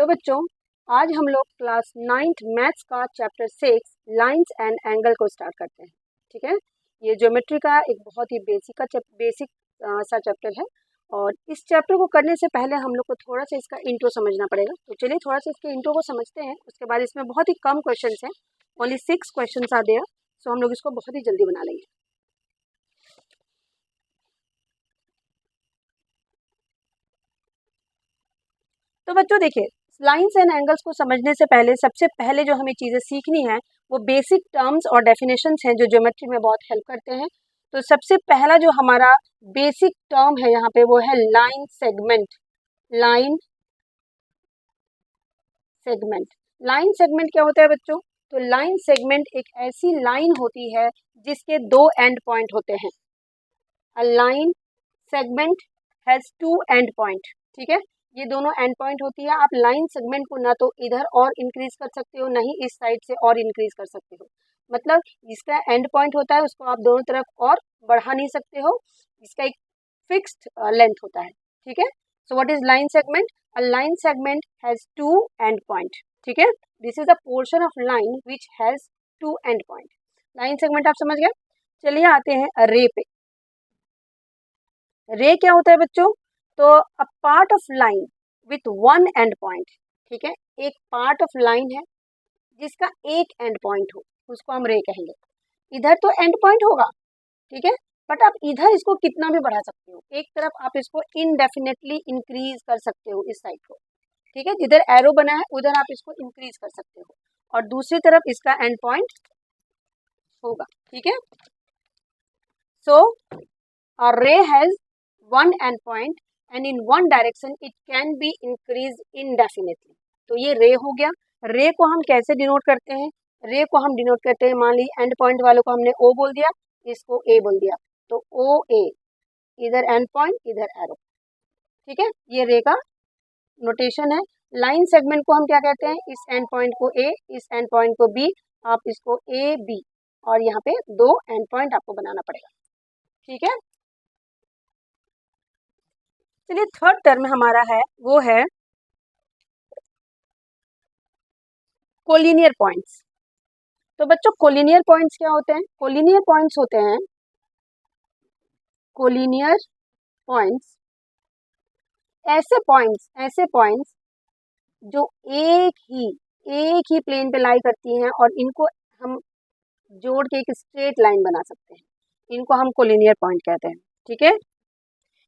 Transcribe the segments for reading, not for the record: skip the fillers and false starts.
तो बच्चों आज हम लोग क्लास 9th मैथ्स का चैप्टर 6 लाइंस एंड एंगल को स्टार्ट करते हैं। ठीक है, ये ज्योमेट्री का एक बहुत ही बेसिक सा चैप्टर है और इस चैप्टर को करने से पहले हम लोग को थोड़ा सा इसका इंट्रो समझना पड़ेगा। तो चलिए थोड़ा सा इसके इंट्रो को समझते हैं। उसके बाद इसमें बहुत ही कम क्वेश्चन हैं, ओनली 6 क्वेश्चन आर देयर, सो हम लोग इसको बहुत ही जल्दी बना लेंगे। तो बच्चों देखिए, लाइंस एंड एंगल्स को समझने से पहले सबसे पहले जो हमें चीज़ें सीखनी है वो बेसिक टर्म्स और डेफिनेशंस हैं जो ज्योमेट्री में बहुत हेल्प करते हैं। तो सबसे पहला जो हमारा बेसिक टर्म है यहाँ पे वो है line segment. Line segment line segment क्या होता है बच्चों? तो लाइन सेगमेंट एक ऐसी लाइन होती है जिसके दो एंड पॉइंट होते हैं। A line segment has two end point. ठीक है, ये दोनों एंड पॉइंट होती है। आप लाइन सेगमेंट को ना तो इधर और इंक्रीज कर सकते हो, ना ही इस साइड से और इंक्रीज कर सकते हो। मतलब जिसका एंड पॉइंट होता है उसको आप दोनों तरफ और बढ़ा नहीं सकते हो, इसका एक फिक्स्ड लेंथ होता है। ठीक है, so what is line segment? A line segment has two end point. ठीक है, this is a portion of line which has two end point. Line segment आप समझ गए। चलिए आते हैं रे पे। रे क्या होता है बच्चों? तो a part of line with one and point. ठीक है, एक पार्ट ऑफ लाइन है जिसका एक एंड पॉइंट हो, उसको हम रे कहेंगे। इधर तो एंड पॉइंट होगा, ठीक है, बट आप इधर इसको कितना भी बढ़ा सकते हो। एक तरफ आप इसको इनडेफिनेटली इंक्रीज कर सकते हो, इस साइड को। ठीक है, जिधर एरो बना है उधर आप इसको इंक्रीज कर सकते हो और दूसरी तरफ इसका एंड पॉइंट होगा। ठीक है, सो a ray has one endpoint and in one direction it can be increased indefinitely। तो ये रे हो गया। रे को हम कैसे डिनोट करते हैं? रे को हम डिनोट करते हैं, मान लीजिए एंड पॉइंट वालों को हमने ओ बोल दिया, इसको ए बोल दिया, तो ओ ए, इधर एंड पॉइंट इधर एरो। ठीक है, ये रे का नोटेशन है। लाइन सेगमेंट को हम क्या कहते हैं? इस एंड पॉइंट को ए, इस एंड पॉइंट को बी, आप इसको ए बी और यहाँ पे दो एंड पॉइंट आपको बनाना पड़ेगा। ठीक है, चलिए थर्ड टर्म हमारा है वो है कोलिनियर पॉइंट्स। तो बच्चों कोलिनियर पॉइंट्स क्या होते हैं? कोलिनियर पॉइंट्स होते हैं, कोलिनियर पॉइंट्स ऐसे पॉइंट्स जो एक ही प्लेन पे लाई करती हैं और इनको हम जोड़ के एक स्ट्रेट लाइन बना सकते हैं। इनको हम कोलिनियर पॉइंट कहते हैं। ठीक है,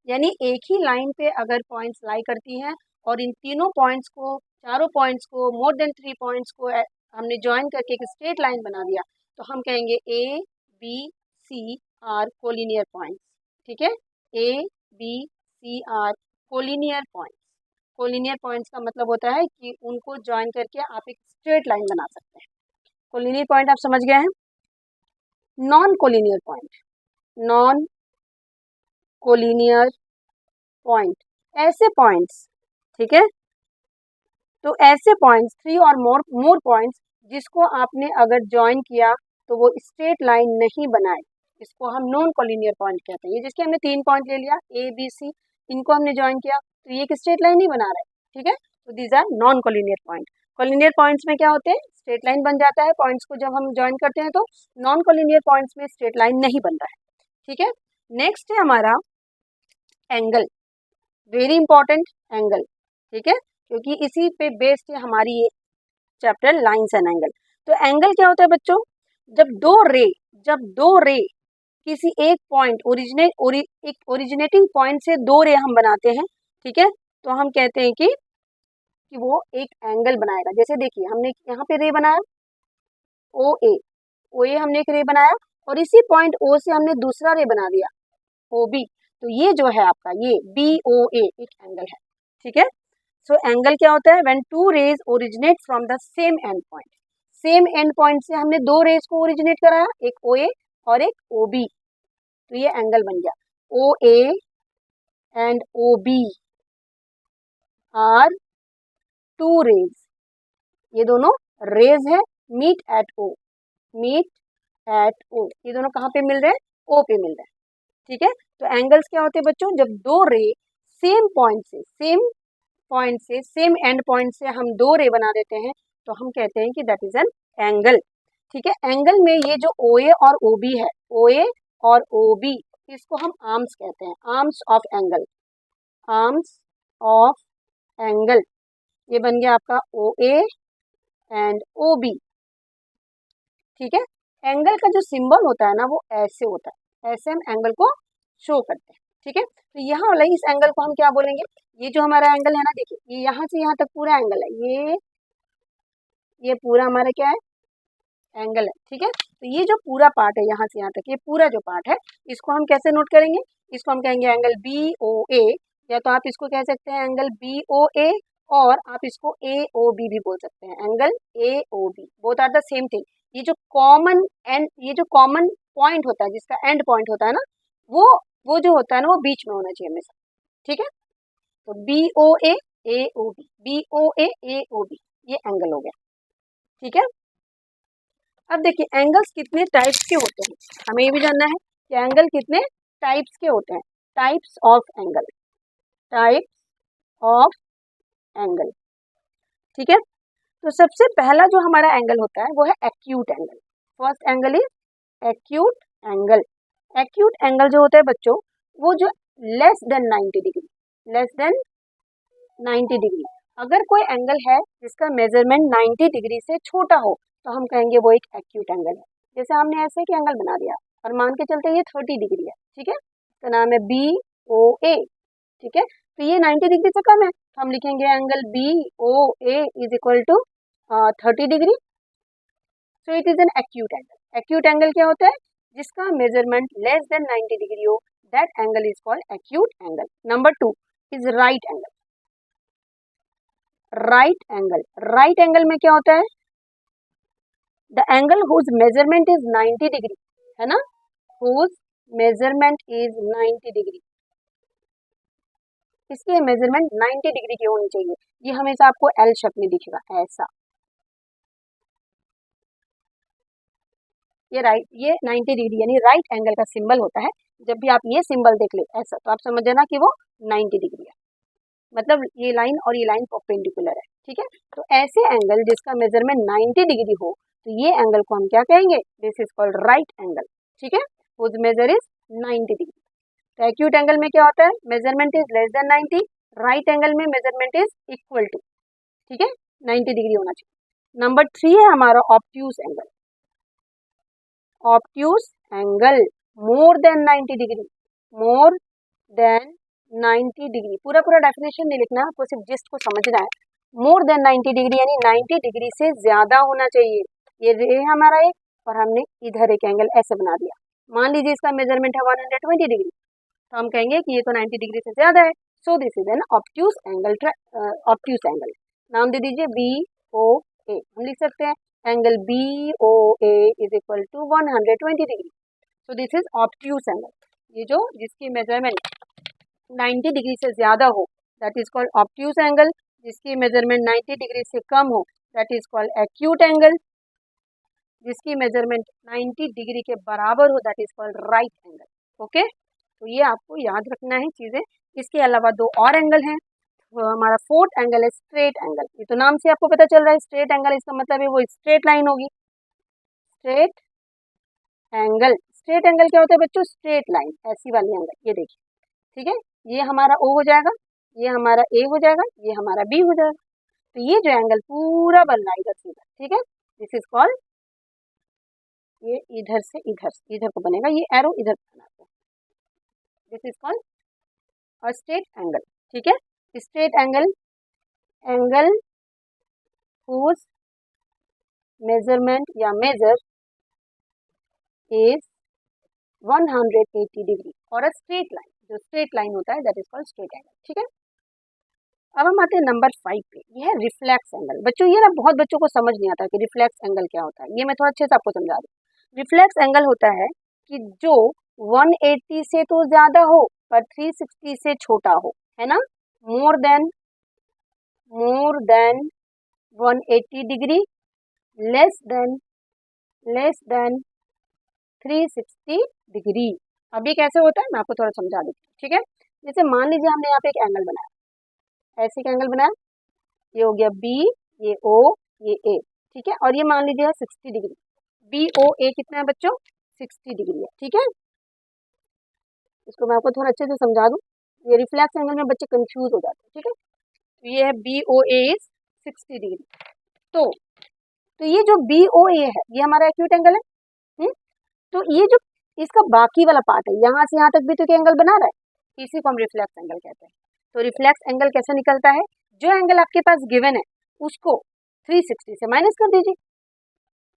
यानी एक ही लाइन पे अगर पॉइंट्स लाई करती हैं और इन तीनों पॉइंट्स को, चारों पॉइंट्स को, मोर देन 3 पॉइंट्स को हमने ज्वाइन करके एक स्ट्रेट लाइन बना दिया, तो हम कहेंगे A B C are collinear points. ठीक है, A B C are collinear points. Collinear points का मतलब होता है कि उनको ज्वाइन करके आप एक स्ट्रेट लाइन बना सकते हैं। कोलिनियर पॉइंट आप समझ गए हैं। Non collinear point, non collinear point, ऐसे पॉइंट्स, ठीक है, तो ऐसे पॉइंट्स 3 और मोर पॉइंट्स जिसको आपने अगर ज्वाइन किया तो वो स्ट्रेट लाइन नहीं बनाए, इसको हम नॉन कोलिनियर पॉइंट कहते हैं। ये जिसके हमने 3 पॉइंट ले लिया ए बी सी, इनको हमने ज्वाइन किया तो ये एक स्ट्रेट लाइन नहीं बना रहा है। ठीक है, तो these are non collinear point. Collinear points में क्या होते हैं? स्ट्रेट लाइन बन जाता है पॉइंट्स को जब हम ज्वाइन करते हैं, तो नॉन कोलिनियर पॉइंट्स में स्ट्रेट लाइन नहीं बनता है। ठीक है, नेक्स्ट है हमारा एंगल, वेरी इंपॉर्टेंट एंगल। ठीक है, क्योंकि इसी पे बेस्ड है हमारी ये चैप्टर लाइंस एंड एंगल। तो एंगल क्या होता है बच्चों? जब दो रे किसी एक पॉइंट ओरिजिनेटिंग पॉइंट से दो रे हम बनाते हैं, ठीक है, तो हम कहते हैं कि वो एक एंगल बनाएगा। जैसे देखिए हमने यहाँ पे रे बनाया ओ ए हमने एक रे बनाया और इसी पॉइंट ओ से हमने दूसरा रे बना दिया ओ बी, तो ये जो है आपका ये बी ओ ए एक एंगल है। ठीक है, सो एंगल क्या होता है? When two rays originate from the same end point. Same end point से हमने दो रेज को ओरिजिनेट कराया, एक ओ ए और एक ओ बी, तो ये एंगल बन गया। O A and O B are two rays, ये दोनों रेज है, मीट एट ओ, ये दोनों कहाँ पे मिल रहे हैं? ओ पे मिल रहे हैं। ठीक है, तो एंगल्स क्या होते हैं बच्चों? जब दो रे सेम पॉइंट से, सेम एंड पॉइंट से हम दो रे बना देते हैं तो हम कहते हैं कि दैट इज एन एंगल। ठीक है, एंगल में ये जो OA और OB है, OA और OB, इसको हम आर्म्स कहते हैं, arms of angle, arms of angle. ये बन गया आपका OA एंड OB। ठीक है, एंगल का जो सिंबल होता है ना वो ऐसे होता है, ऐसे हम एंगल को शो करते हैं। ठीक है, तो यहाँ वाला इस एंगल को हम क्या बोलेंगे, ये जो हमारा एंगल है ना, देखिए ये यहाँ से यहाँ तक पूरा एंगल है, ये पूरा हमारा क्या है, एंगल है। ठीक है, तो ये जो पूरा पार्ट है यहाँ से यहाँ तक, ये पूरा जो पार्ट है, इसको हम कैसे नोट करेंगे, इसको हम कहेंगे एंगल BOA, या तो आप इसको कह सकते हैं एंगल BOA, और आप इसको AOB भी बोल सकते हैं, angle AOB, both are the same thing. ये जो कॉमन एंड, ये जो कॉमन पॉइंट होता है, जिसका एंड पॉइंट होता है ना, वो जो होता है ना, वो बीच में होना चाहिए हमेशा। ठीक है, तो BOA AOB, BOA AOB, ये एंगल हो गया। ठीक है, अब देखिए एंगल्स कितने टाइप्स के होते हैं, हमें ये भी जानना है कि एंगल कितने टाइप्स के होते हैं, types of angle, types of angle. ठीक है, तो सबसे पहला जो हमारा एंगल होता है वो है acute angle. First angle is acute angle. Acute angle जो होता है बच्चों, वो जो less than 90 degree, less than 90 degree, अगर कोई एंगल है जिसका मेजरमेंट 90 डिग्री से छोटा हो तो हम कहेंगे वो एक एक्यूट एंगल है। जैसे हमने ऐसे एक एंगल बना दिया और मान के चलते ये 30 डिग्री है। ठीक है, इसका नाम है BOA। ठीक है, तो ये 90 डिग्री से कम है तो हम लिखेंगे angle BOA is equal to 30 degree. So it is an acute angle. Acute angle क्या होता है, जिसका मेजरमेंट लेस देन 90 डिग्री हो, that angle is called acute angle. Number 2 is right angle. Right angle, right angle में क्या होता है, the angle whose measurement is 90 degree, है ना, हुज मेजरमेंट इज 90 डिग्री, इसकी मेजरमेंट 90 डिग्री की होनी चाहिए। ये हमेशा आपको L शेप में दिखेगा ऐसा, ये राइट, ये 90 डिग्री यानी राइट एंगल का सिंबल होता है। जब भी आप ये सिंबल देख ले ऐसा तो आप समझ जाना कि वो 90 डिग्री है, मतलब ये लाइन और ये लाइन परपेंडिकुलर है। ठीक है, तो ऐसे एंगल जिसका मेजरमेंट 90 डिग्री हो तो ये एंगल को हम क्या कहेंगे, this is called right angle. ठीक है, हुज मेजर इज 90 डिग्री। तो एक्यूट एंगल में क्या होता है, measurement is less than 90, right angle में मेजरमेंट इज इक्वल टू, ठीक है, 90 डिग्री होना चाहिए। नंबर 3 है हमारा ऑब्ट्यूज एंगल। ऑब्ट्यूज एंगल मोर देन 90 डिग्री, मोर देन 90 डिग्री, पूरा पूरा डेफिनेशन नहीं लिखना, आपको सिर्फ जिस्ट को समझना है। मोर देन 90 डिग्री यानी 90 डिग्री से ज्यादा होना चाहिए। ये रे हमारा एक, और हमने इधर एक एंगल ऐसे बना दिया। मान लीजिए इसका मेजरमेंट है 120 डिग्री, तो हम कहेंगे कि ये तो 90 डिग्री से ज्यादा है, so this is an obtuse angle. Obtuse angle नाम दे दीजिए BOA, हम लिख सकते हैं angle BOA is equal to 120 degree, so this is obtuse angle. ये जो जिसकी मेजरमेंट 90 डिग्री से ज्यादा हो that is called obtuse angle, जिसकी मेजरमेंट 90 डिग्री से कम हो that is called acute angle, जिसकी मेजरमेंट 90 डिग्री के बराबर हो that is called right angle. Okay, तो ये आपको याद रखना है चीजें। इसके अलावा दो और एंगल हैं, तो हमारा फोर्थ एंगल है स्ट्रेट एंगल। ये तो नाम से आपको पता चल रहा है स्ट्रेट एंगल, इसका मतलब है वो स्ट्रेट लाइन होगी। स्ट्रेट एंगल, स्ट्रेट एंगल क्या होता है बच्चों, स्ट्रेट लाइन, ऐसी वाली एंगल, ये देखिए। ठीक है, ये हमारा O हो जाएगा, ये हमारा A हो जाएगा, ये हमारा B हो जाएगा। तो ये जो एंगल पूरा बन रहा है इधर से इधर, ठीक है, दिस इज कॉल्ड, ये इधर से इधर, इधर को बनेगा, ये एरो इधर बनाते हैं, this is called a straight angle. ठीक है, straight angle, angle whose measurement या मेजर इज 180 डिग्री और अ स्ट्रेट लाइन, जो स्ट्रेट लाइन होता है that is called straight angle. ठीक है, अब हम आते हैं नंबर 5 पे, ये है रिफ्लेक्स एंगल। बच्चों ये ना बहुत बच्चों को समझ नहीं आता कि रिफ्लेक्स एंगल क्या होता है, ये मैं थोड़ा अच्छे से आपको समझा दूँ। रिफ्लेक्स एंगल होता है कि जो 180 से तो ज्यादा हो पर 360 से छोटा हो, है ना, more than 180 degree, less than 360 degree. अब ये कैसे होता है मैं आपको थोड़ा समझा देती हूँ। ठीक है, जैसे मान लीजिए हमने यहाँ पे एक एंगल बनाया, ऐसे एक एंगल बनाया, ये हो गया बी, ये ओ, ये ए, ठीक है। और ये मान लीजिए 60 डिग्री, बी ओ ए कितना है बच्चों, 60 डिग्री है, ठीक है। इसको मैं आपको थोड़ा अच्छे से समझा दूं, ये रिफ्लेक्स एंगल में बच्चे कंफ्यूज हो जाते हैं, ठीक है। तो ये है B O A is 60 degree. तो ये जो बी ओ ए है ये हमारा एक्यूट एंगल है। तो ये जो इसका बाकी वाला पार्ट है, यहाँ से यहाँ तक भी तो क्या एंगल बना रहा है, इसी को हम रिफ्लेक्स एंगल कहते हैं। तो रिफ्लेक्स एंगल कैसे निकलता है, जो एंगल आपके पास गिवन है उसको 360 से माइनस कर दीजिए।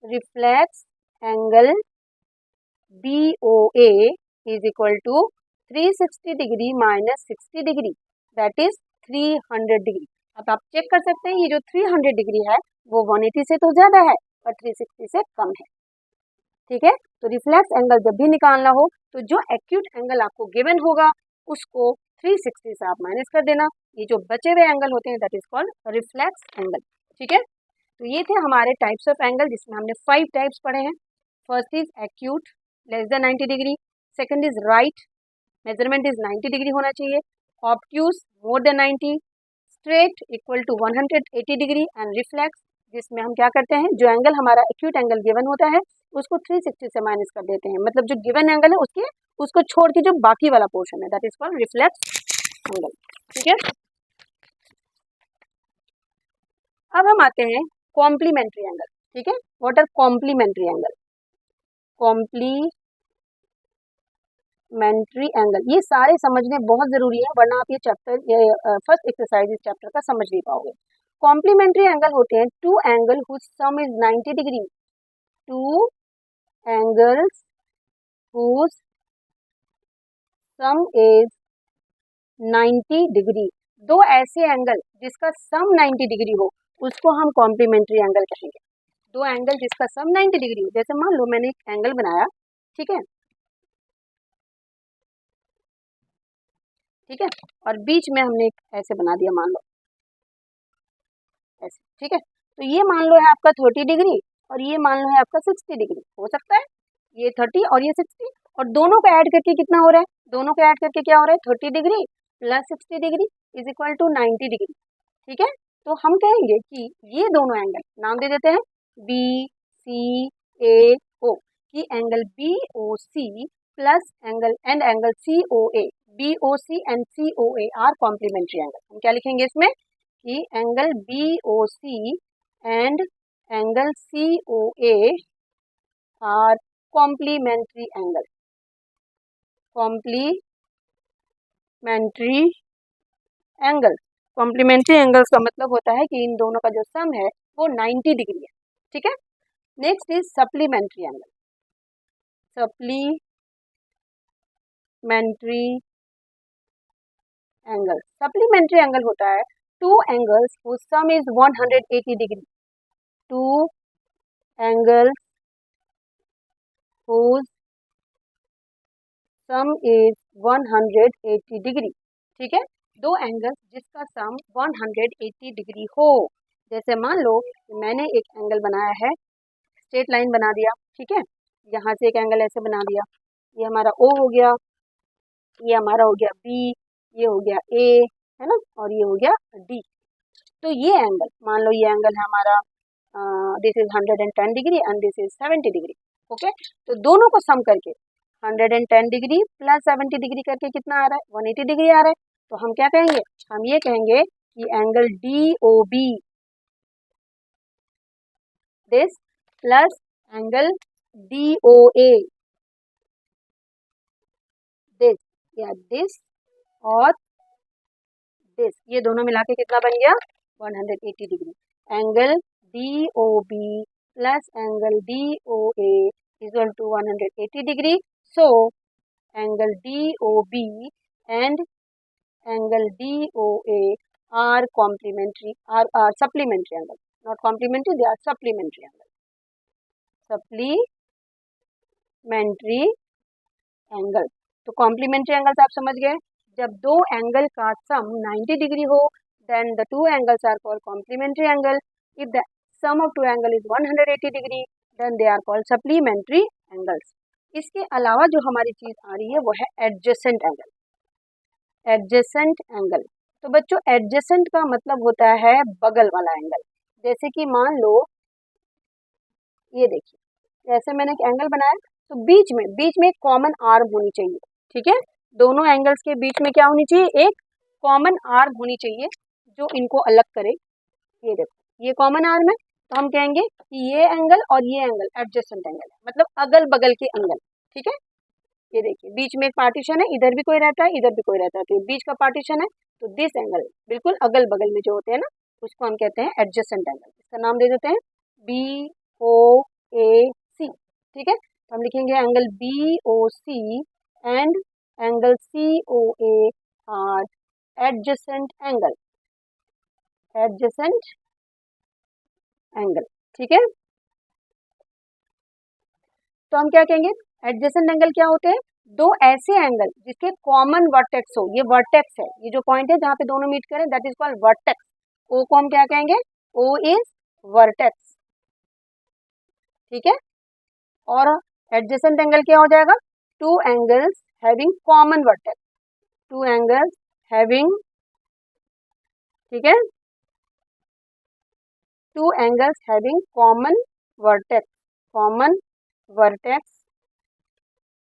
Reflex angle B O A is equal to 360 degree minus 60 degree, that is 300 degree. अब आप चेक कर सकते हैं ये जो 300 डिग्री है वो 180 से तो ज्यादा है और 360 से कम है, ठीक है। तो रिफ्लेक्स एंगल जब भी निकालना हो तो जो एक्यूट एंगल आपको गिवन होगा उसको 360 से आप माइनस कर देना, ये जो बचे हुए एंगल होते हैं that is called reflex angle, ठीक है। तो ये थे हमारे टाइप्स ऑफ एंगल, जिसमें हमने 5 टाइप्स पढ़े हैं। First is acute less than 90 degree, second is right, measurement is 90 degree होना चाहिए, obtuse more than 90, straight equal to 180 degree, and reflex जिसमें हम क्या करते हैं, जो एंगल हमारा एक्यूट एंगल गिवन होता है उसको 360 से माइनस कर देते हैं, मतलब जो गिवन एंगल है उसको छोड़ के जो बाकी वाला पोर्शन है that is called reflex angle, ठीक है। अब हम आते हैं कॉम्प्लीमेंट्री एंगल, ठीक है। What are complementary angle, complementary angle ये सारे समझने बहुत जरूरी है, वरना आप ये फर्स्ट एक्सरसाइज इस चैप्टर का समझ नहीं पाओगे। कॉम्प्लीमेंट्री एंगल होते हैं two angle whose sum is 90 degree, two angles whose sum is 90 degree, दो ऐसे एंगल जिसका सम 90 डिग्री हो उसको हम कॉम्प्लीमेंट्री एंगल कहेंगे। दो एंगल जिसका सम 90 डिग्री हो, जैसे मान लो मैंने एक एंगल बनाया, ठीक है, ठीक है, और बीच में हमने एक ऐसे बना दिया, मान लो ऐसे, ठीक है। तो ये मान लो है आपका 30 डिग्री और ये मान लो है आपका 60 डिग्री, हो सकता है ये 30 और ये 60, और दोनों को ऐड करके कितना हो रहा है, दोनों को ऐड करके क्या हो रहा है, 30 degree plus 60 degree is equal to 90 degree, ठीक है। तो हम कहेंगे कि ये दोनों एंगल नाम दे देते हैं बी सी ए ओ, कि angle B O C plus angle C O A, B O C and C O A are complementary angle. हम क्या लिखेंगे इसमें कि angle B O C and angle C O A are complementary angle, complementary angle. Complementary angles का मतलब होता है कि इन दोनों का जो सम है वो 90 डिग्री है, ठीक है। Next is supplementary angle, supplementary angle. Supplementary angle होता है two angles whose sum is 180 degree, two angles whose some is 180 degree, ठीक है। दो एंगल्स जिसका सम 180 डिग्री हो, जैसे मान लो मैंने एक एंगल बनाया है, स्ट्रेट लाइन बना दिया, ठीक है, यहाँ से एक एंगल ऐसे बना दिया, ये हमारा ओ हो गया, ये हमारा हो गया बी, ये हो गया ए, है ना, और ये हो गया डी। तो ये एंगल मान लो ये एंगल है हमारा this is 110 degree and this is 70 degree, okay. तो दोनों को सम करके 110 डिग्री प्लस 70 डिग्री करके कितना आ रहा है, 180 डिग्री आ रहा है। तो हम क्या कहेंगे, हम ये कहेंगे कि angle D O B this plus angle D O A this, या दिस और दिस, ये दोनों मिला के कितना बन गया 180 degree. Angle D O B plus angle D O A equal to 180 degree. So angle D O B and angle D O A are complementary, are supplementary angle, not complementary, they are supplementary angle, supplementary angle. तो complementary angles आप समझ गए, जब दो angle का sum 90 degree हो then the two angles are called complementary angle. If the sum of two angle is 180 degree then they are called supplementary angles. इसके अलावा जो हमारी चीज आ रही है वो है एडजेसेंट एंगल, एडजेसेंट एंगल। तो बच्चों एडजेसेंट का मतलब होता है बगल वाला एंगल। जैसे कि मान लो ये देखिए, जैसे मैंने एक एंगल बनाया तो बीच में एक कॉमन आर्म होनी चाहिए, ठीक है। दोनों एंगल्स के बीच में क्या होनी चाहिए, एक कॉमन आर्म होनी चाहिए जो इनको अलग करे। ये देखो ये कॉमन आर्म है, तो हम कहेंगे कि ये एंगल और ये एंगल एडजेसेंट एंगल है, मतलब अगल बगल के एंगल, ठीक है। ये देखिए बीच में एक पार्टीशन है, इधर भी कोई रहता है इधर भी कोई रहता है, तो बीच का पार्टीशन है, तो दिस एंगल बिल्कुल अगल बगल में जो होते हैं ना, उसको हम कहते हैं एडजेसेंट एंगल। इसका नाम दे देते हैं BOAC, ठीक है। तो हम लिखेंगे angle BOC and angle COA are adjacent angle, adjacent angle, ठीक है। तो हम क्या कहेंगे, एडजेसेंट एंगल क्या होते हैं, दो ऐसे एंगल जिसके कॉमन वर्टेक्स हो, ये वर्टेक्स है, ये जो पॉइंट है जहाँ पे दोनों मीट करें दैट इज कॉल्ड वर्टेक्स। ओ को हम क्या कहेंगे, ओ इज वर्टेक्स, ठीक है। और एडजेसेंट एंगल क्या हो जाएगा, two angles having common vertex, two angles having, ठीक है, two angles having common vertex, common vertex,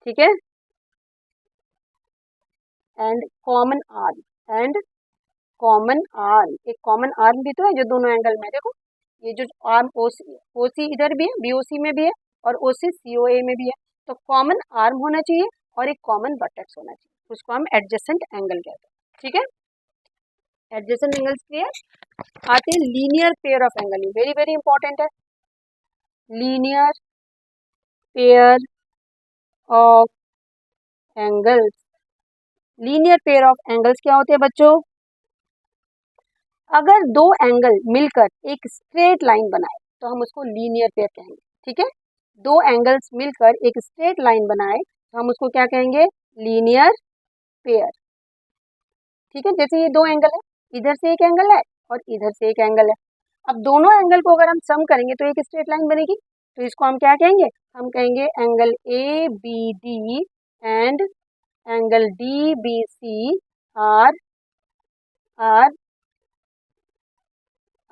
ठीक है, and common arm, and common arm, एक कॉमन आर्म भी तो है जो दोनों एंगल में, देखो ये जो आर्म ओसी इधर भी है, बीओसी में भी है और ओसी सीओए में भी है, तो कॉमन आर्म होना चाहिए और एक कॉमन वर्टेक्स होना चाहिए, उसको हम एडजेसेंट एंगल कहते हैं, ठीक है। Adjacent angles clear. आते हैं linear pair of angle, very very important है। Linear pair of angles, linear pair of angles क्या होते हैं बच्चों, अगर दो एंगल मिलकर एक स्ट्रेट लाइन बनाए तो हम उसको लीनियर पेयर कहेंगे, ठीक है। दो एंगल्स मिलकर एक स्ट्रेट लाइन बनाए तो हम उसको क्या कहेंगे, लीनियर पेयर, ठीक है। जैसे ये दो एंगल है, इधर से एक एंगल है और इधर से एक एंगल है, अब दोनों एंगल को अगर हम सम करेंगे तो एक स्ट्रेट लाइन बनेगी, तो इसको हम क्या कहेंगे, हम कहेंगे angle ABD and angle DBC are are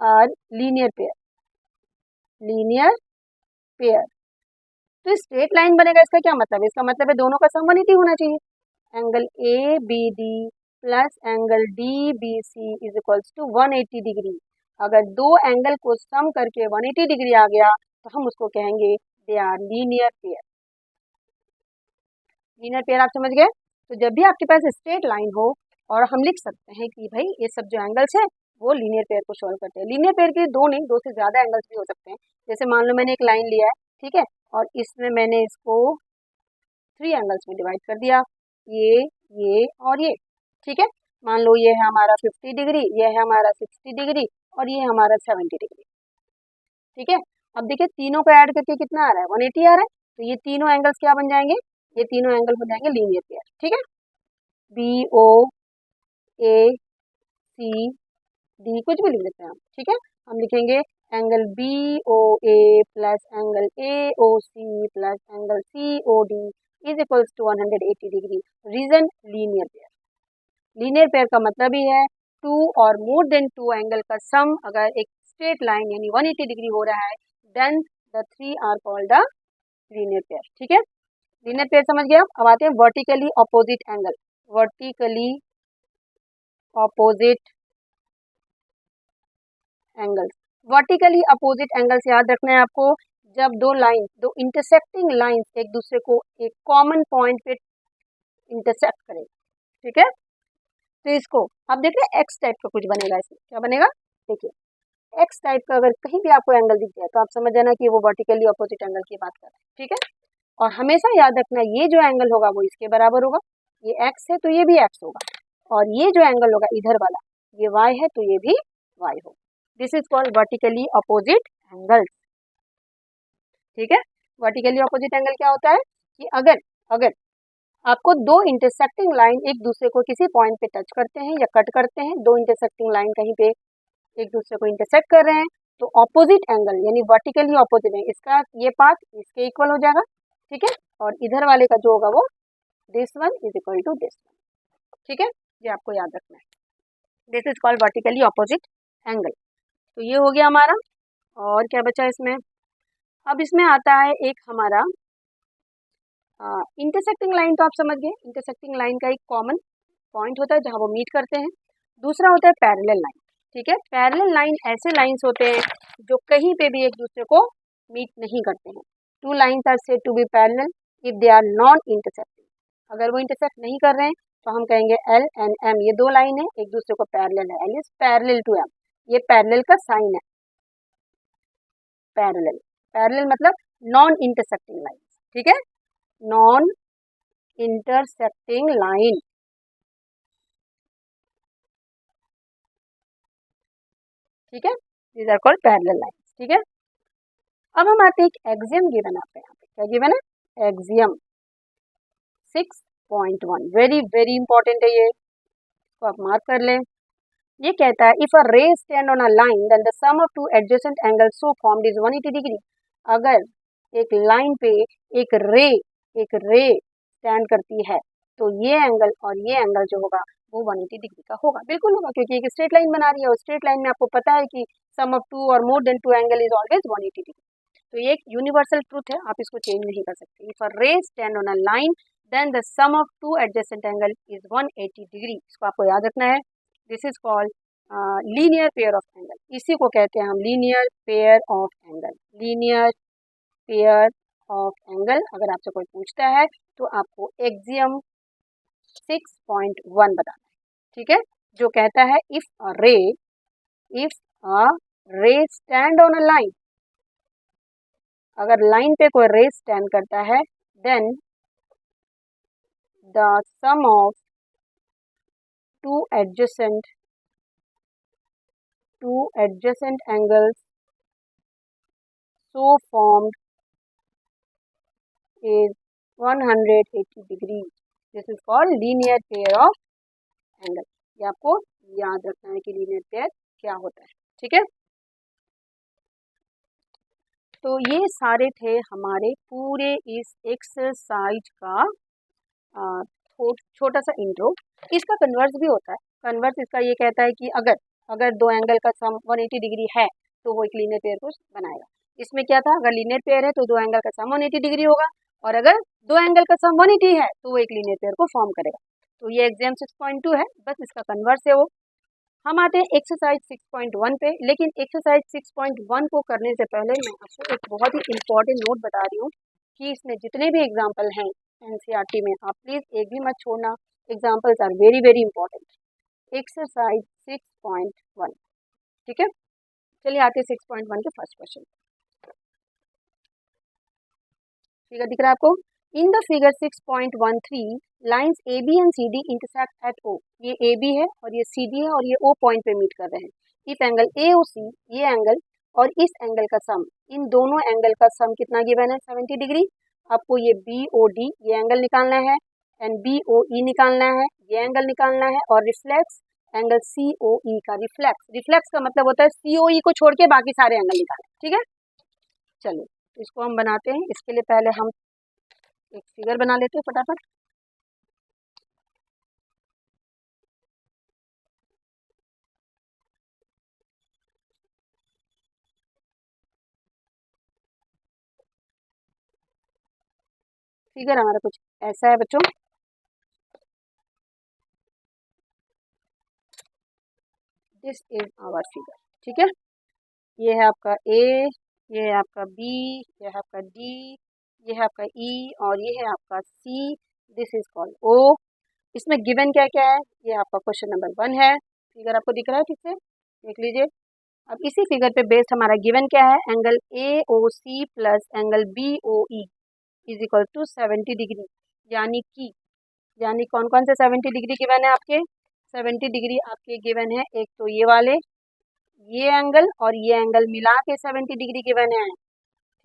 are linear pair, linear pair. तो स्ट्रेट लाइन बनेगा, इसका क्या मतलब है, इसका मतलब है दोनों का सम 180 होना चाहिए, angle ABD plus angle DBC is equals to 180 degree. अगर दो एंगल को सम करके 180 डिग्री आ गया तो हम उसको कहेंगे they are linear pair. Linear pair आप समझ गए। तो जब भी आपके पास स्ट्रेट लाइन हो और हम लिख सकते हैं कि भाई ये सब जो एंगल्स है वो लीनियर पेयर को सॉल्व करते हैं। लीनियर पेयर के दो नहीं, दो से ज्यादा एंगल्स भी हो सकते हैं। जैसे मान लो मैंने एक लाइन लिया है, ठीक है, और इसमें मैंने इसको 3 एंगल्स में डिवाइड कर दिया, ये और ये, ठीक है। मान लो ये है हमारा 50 डिग्री, ये है हमारा 60 डिग्री और ये है हमारा 70 डिग्री, ठीक है। अब देखिए तीनों को ऐड करके कितना आ रहा है, 180 आ रहा है, तो ये तीनों एंगल्स क्या बन जाएंगे, ये तीनों एंगल बन जाएंगे लीनियर पेयर, ठीक है। BOACD कुछ भी लिख देते हैं हम, ठीक है। हम लिखेंगे angle BOA plus angle AOC plus angle COD is equals to 180 degree. Reason linear pair, linear pair का मतलब ही है टू और मोर देन टू एंगल का सम अगर एक स्ट्रेट लाइन यानी 180 डिग्री हो रहा है then the three are called the linear pair, ठीक है। लीनियर पेयर समझ गए अब आते हैं vertically opposite angle, vertically opposite angles. Vertically opposite angles याद रखना है आपको, जब दो लाइन, दो इंटरसेक्टिंग लाइंस एक दूसरे को एक कॉमन पॉइंट पे इंटरसेक्ट करें, ठीक है। तो इसको अब देखिए एक्स टाइप का कुछ बनेगा, इसमें क्या बनेगा, देखिए एक्स टाइप का अगर कहीं भी आपको एंगल दिख जाए तो आप समझ जाना कि वो वर्टिकली अपोजिट एंगल की बात कर रहे हैं, ठीक है। और हमेशा याद रखना ये जो एंगल होगा वो इसके बराबर होगा, ये एक्स है तो ये भी एक्स होगा, और ये जो एंगल होगा इधर वाला ये वाई है तो ये भी वाई होगा। This is called vertically opposite angles, ठीक है। वर्टिकली अपोजिट एंगल क्या होता है कि अगर अगर आपको दो इंटरसेक्टिंग लाइन एक दूसरे को किसी पॉइंट पे टच करते हैं या कट करते हैं, दो इंटरसेक्टिंग लाइन कहीं पे एक दूसरे को इंटरसेक्ट कर रहे हैं, तो ऑपोजिट एंगल यानी वर्टिकली ऑपोजिट है, इसका ये पार्ट इसके इक्वल हो जाएगा, ठीक है। और इधर वाले का जो होगा वो this one is equal to this one, ठीक है। ये आपको याद रखना है। This is called vertically opposite angle. तो ये हो गया हमारा। और क्या बचा इसमें? अब इसमें आता है एक हमारा इंटरसेक्टिंग लाइन। तो आप समझ गए, इंटरसेक्टिंग लाइन का एक कॉमन पॉइंट होता है जहाँ वो मीट करते हैं। दूसरा होता है पैरेलल लाइन। ठीक है, पैरेलल लाइन ऐसे लाइंस होते हैं जो कहीं पे भी एक दूसरे को मीट नहीं करते हैं। Two lines are said to be parallel if they are non intersecting. अगर वो इंटरसेक्ट नहीं कर रहे हैं तो हम कहेंगे एल एंड एम, ये दो लाइन है एक दूसरे को पैरेलल है, L is parallel to M. ये पैरेलल का साइन है, पैरेलल। पैरेलल मतलब नॉन इंटरसेक्टिंग लाइन। ठीक है, नॉन इंटरसेक्टिंग लाइन। ठीक है, these are called parallel lines. ठीक है, अब हम आते हैं एक एक्सियम गिवन आपके यहाँ पे। क्या गिवन है? एक्सियम 6.1। वेरी वेरी इंपॉर्टेंट है ये, तो आप मार्क कर लें। ये कहता है if a ray stand on a line then the sum of two adjacent angles so formed is 180 degree. अगर एक लाइन पे एक रे स्टैंड करती है तो ये एंगल और ये एंगल जो होगा वो 180 डिग्री का होगा। बिल्कुल होगा, क्योंकि एक स्ट्रेट लाइन बना रही है और स्ट्रेट लाइन में आपको पता है कि सम ऑफ टू और more than two angle is always 180 degree. तो ये एक यूनिवर्सल ट्रूथ है, आप इसको चेंज नहीं कर सकते। If a ray stand on a line then the sum of two adjacent angle is 180 degree. इसको आपको याद रखना है। This is called linear pair of angle. इसी को कहते हैं हम linear pair of angle. Linear pair of angle अगर आपसे कोई पूछता है तो आपको एक्सियम 6.1 बताना है। ठीक है, जो कहता है if a ray stand on a line, अगर लाइन पे कोई रे स्टैंड करता है then the sum of two adjacent angles so formed is 180 degree. This is called linear pair of angle. ये आपको याद रखना है कि लीनियर पेयर क्या होता है। ठीक है, तो ये सारे थे हमारे पूरे इस एक्सरसाइज का छोटा सा इंट्रो। इसका कन्वर्स भी होता है। कन्वर्स इसका ये कहता है कि अगर दो एंगल का सम 180 डिग्री है तो वो एक लीनियर पेयर को बनाएगा। इसमें क्या था, अगर लीनियर पेयर है तो दो एंगल का सम 180 डिग्री होगा, और अगर दो एंगल का सम 180 है तो वो एक लीनियर पेयर को फॉर्म करेगा। तो ये एग्जाम 6.2 है, बस इसका कन्वर्स है वो। हम आते हैं एक्सरसाइज 6.1 पे। लेकिन एक्सरसाइज 6.1 को करने से पहले मैं आपको एक बहुत ही इंपॉर्टेंट नोट बता रही हूँ कि इसमें जितने भी एग्जाम्पल हैं एनसीईआरटी में, आप प्लीज़ एक भी मत छोड़ना। Examples are very very important. Exercise 6.1। ठीक है, चलिए आते हैं 6.1 के फर्स्ट क्वेश्चन। फिगर दिख रहा है आपको? In the figure 6.13 lines A B and C D intersect at O. ये ए बी है और ये सी डी है और ये ओ पॉइंट पे मीट कर रहे हैं। इफ एंगल ए ओ सी, ये एंगल और इस एंगल का सम, इन दोनों एंगल का सम कितना गिवन है? 70 डिग्री। आपको ये बी ओ डी ये एंगल निकालना है एंड बी ओ ई निकालना है, ये एंगल निकालना है, और रिफ्लेक्स एंगल सी ओ ई का। रिफ्लेक्स का मतलब होता है सी ओ ई को छोड़ के बाकी सारे एंगल निकालें। ठीक है, चलिए इसको हम बनाते हैं। इसके लिए पहले हम एक फिगर बना लेते हैं फटाफट। फिगर हमारा कुछ ऐसा है बच्चों। This is our figure. ठीक है, ये है आपका ए, ये है आपका बी, ये है आपका डी, ये है आपका ई और ये है आपका सी। दिस इज कॉल्ड ओ। इसमें गिवन क्या क्या है? ये आपका क्वेश्चन नंबर 1 है। फिगर आपको दिख रहा है ठीक से? देख लीजिए। अब इसी फिगर पे बेस्ड हमारा गिवन क्या है? Angle A O C plus angle B O E is equal to 70 degree. यानी कौन कौन से 70 डिग्री गिवन है आपके? 70 डिग्री आपके गिवन है, एक तो ये वाले, ये एंगल और ये एंगल मिला के 70 डिग्री गिवन है।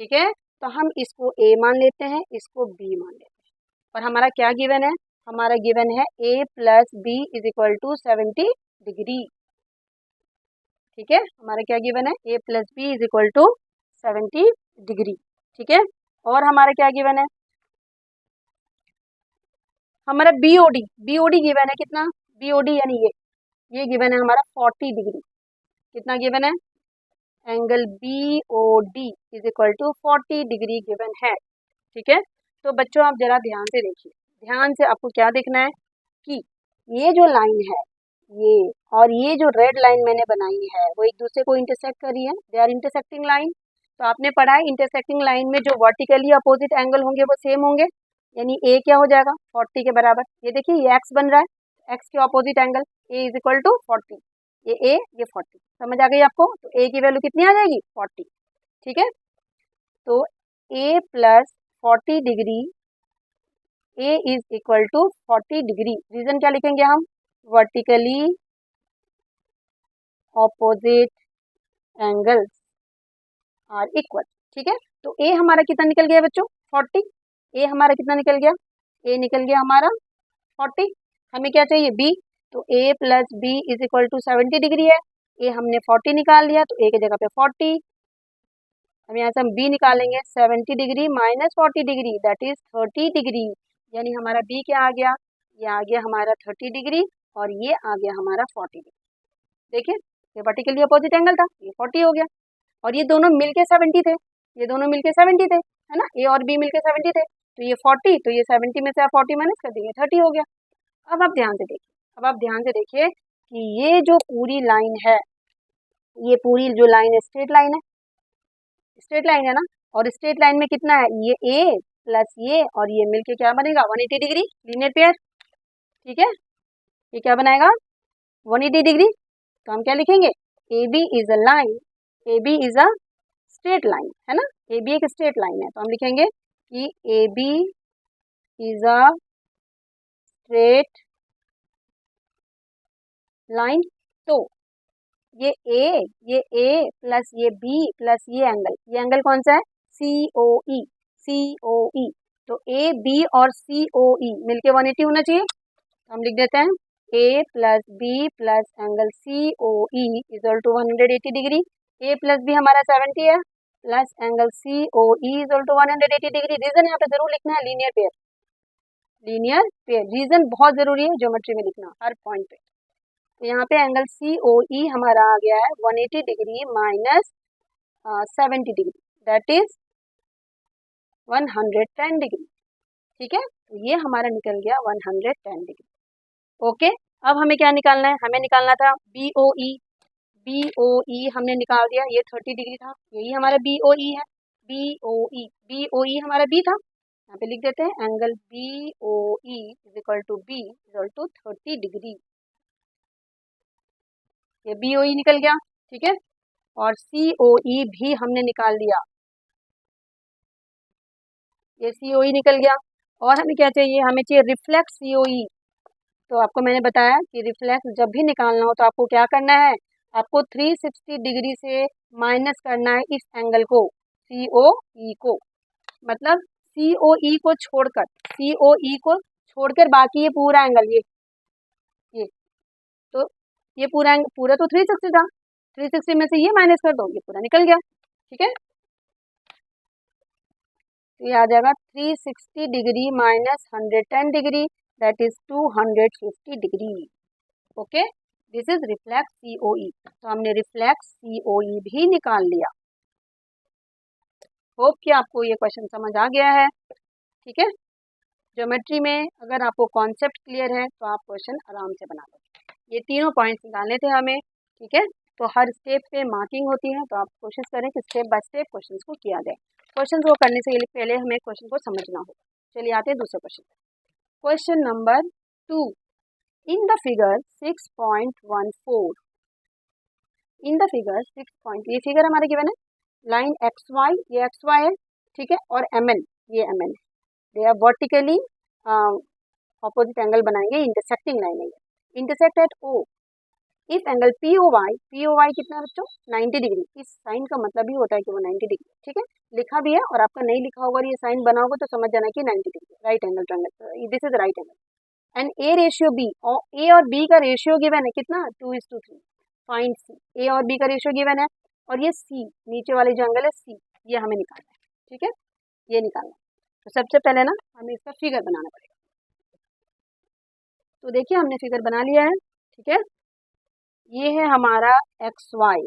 ठीक है, तो हम इसको ए मान लेते हैं, इसको बी मान लेते हैं, और हमारा क्या गिवन है? हमारा गिवन है A plus B is equal to 70 degree. ठीक है, हमारा क्या गिवन है? A plus B is equal to 70 degree. ठीक है, और हमारा क्या गिवन है? हमारा बीओडी गिवन है कितना? बीओडी यानी ये गिवन है हमारा 40 डिग्री। कितना गिवन है? Angle BOD is equal to 40 degree given है। ठीक है, तो बच्चों आप जरा ध्यान से देखिए, ध्यान से आपको क्या देखना है कि ये जो लाइन है ये और ये जो रेड लाइन मैंने बनाई है वो एक दूसरे को इंटरसेक्ट कर रही है, दे आर इंटरसेक्टिंग लाइन। तो आपने पढ़ा है इंटरसेक्टिंग लाइन में जो वर्टिकली अपोजिट एंगल होंगे वो सेम होंगे, यानी ए क्या हो जाएगा 40 के बराबर। ये देखिए ये एक्स बन रहा है, एक्स के opposite angle A is equal to 40, ये ए ये 40, समझ आ गई आपको? तो ए की वैल्यू कितनी आ जाएगी 40। ठीक है, तो A plus 40 degree, A is equal to 40 degree. Reason क्या लिखेंगे हम? Vertically opposite angles are equal. ठीक है, तो ए हमारा कितना निकल गया बच्चों 40, ए हमारा कितना निकल गया? ए निकल गया हमारा 40। हमें क्या चाहिए बी, तो A plus B is equal to 70 degree है। ए हमने 40 निकाल लिया तो ए की जगह पे 40, हम यहाँ से हम बी निकालेंगे 70 degree minus 40 degree that is 30 degree, यानी हमारा बी क्या आ गया? ये आ गया हमारा 30 डिग्री और ये आ गया हमारा 40 डिग्री। देखिए ये वर्टिकली अपोजिट एंगल था, ये 40 हो गया और ये दोनों मिलके 70 थे, ये दोनों मिलके 70 थे, है ना, ए और बी मिलके 70 थे, तो ये 40, तो ये 70 में से आप 40 माइनस कर देंगे 30 हो गया। अब आप ध्यान से देखिए, अब आप ध्यान से देखिए कि ये जो पूरी लाइन है, ये पूरी जो लाइन है स्ट्रेट लाइन है, स्ट्रेट लाइन है ना, और स्ट्रेट लाइन में कितना है? ये ए प्लस ये और ये मिलके क्या बनेगा 180 डिग्री लीनियर पेयर। ठीक है, ये क्या बनाएगा 180 डिग्री। तो हम क्या लिखेंगे? A B is a line, A B is a straight line, है ना, ए बी एक स्ट्रेट लाइन है, तो हम लिखेंगे कि A B is a straight line. तो ये ए प्लस ये बी प्लस ये एंगल कौन सा है? COE, COE। तो ए बी और COE मिलके 180 होना चाहिए, तो हम लिख देते हैं A plus B plus angle COE equal to 180 degree. A plus B हमारा 70 है plus angle COE equal to 180 degree. Reason यहाँ पे जरूर लिखना है linear pair, linear pair reason बहुत जरूरी है ज्योमेट्री में लिखना हर पॉइंट पे। तो यहाँ पे एंगल COE हमारा आ गया है 180 degree minus 70 degree that is 110 degree. ठीक है, तो ये हमारा निकल गया 110 डिग्री। ओके, अब हमें क्या निकालना है? हमें निकालना था BOE, BOE हमने निकाल दिया, ये 30 डिग्री था, यही हमारा BOE है, BOE, BOE हमारा B था, यहाँ पे लिख देते हैं angle BOE is equal to B equal to 30 degree. ये BOE निकल गया। ठीक है, और COE भी हमने निकाल लिया, ये COE निकल गया। और हमें क्या चाहिए? हमें चाहिए रिफ्लेक्स COE। तो आपको मैंने बताया कि रिफ्लेक्स जब भी निकालना हो तो आपको क्या करना है? आपको 360 डिग्री से माइनस करना है इस एंगल को, COE को, मतलब COE को छोड़कर, COE को छोड़कर बाकी ये पूरा एंगल ये तो ये पूरा पूरा तो 360 था, 360 में से ये माइनस कर दो, ये पूरा निकल गया। ठीक है, तो ये आ जाएगा 360 degree minus 110 degree that is 250 degree. Okay, this is reflex COE। तो हमने रिफ्लेक्स COE भी निकाल लिया। होप कि आपको ये क्वेश्चन समझ आ गया है। ठीक है, ज्योमेट्री में अगर आपको कॉन्सेप्ट क्लियर है तो आप क्वेश्चन आराम से बना लो। ये तीनों पॉइंट्स निकालने थे हमें। ठीक है, तो हर स्टेप पे मार्किंग होती है, तो आप कोशिश करें कि स्टेप बाय स्टेप क्वेश्चन को किया जाए। क्वेश्चन को करने से पहले हमें क्वेश्चन को समझना होगा। चलिए आते हैं दूसरे question. Question number 2, in the figure 6.14, in the figure 6. ये फिगर हमारे गिवन है, लाइन XY, ये XY है, ठीक है, और MN, ये MN है, they are vertically opposite angle बनाएंगे, इंटरसेक्टिंग लाइन है, intersect at O। If angle POY कितना है बच्चों 90 डिग्री। इस साइन का मतलब ही होता है कि वो 90 डिग्री। ठीक है, लिखा भी है और आपका नहीं लिखा होगा, ये साइन बना होगा तो समझ जाना कि 90 degree right angle triangle, this is right angle. And A ratio B, और A और B का रेशियो गिवन है कितना 2:3। फाइंड C, A और B का रेशियो गिवन है, और ये C नीचे वाले जो एंगल है C, ये हमें निकालना है। ठीक है, ये निकालना है, तो सबसे पहले ना हमें इसका फिगर बनाना पड़ेगा। तो देखिए हमने फिगर बना लिया है। ठीक है, ये है हमारा एक्स वाई,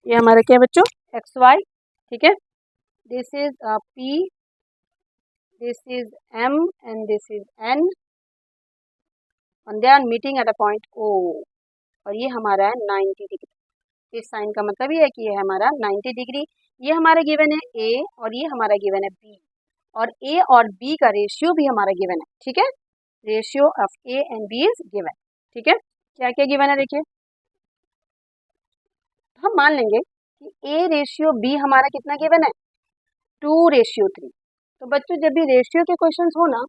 ये हमारा क्या है बच्चों, एक्स वाई, ठीक है। This is P, this is M and this is N, and they are meeting at a point O, और ये हमारा है 90 डिग्री। इस साइन का मतलब ये है कि ये हमारा 90 डिग्री। ये हमारा गिवन है ए और ये हमारा गिवन है बी, और ए और बी का रेशियो भी हमारा गिवन है, ठीक है। Ratio of A and B is given, ठीक है। क्या क्या गिवन है देखिए, हम मान लेंगे कि ए रेशियो बी हमारा कितना गिवन है, 2:3। तो बच्चों जब भी रेशियो के क्वेश्चन हो ना,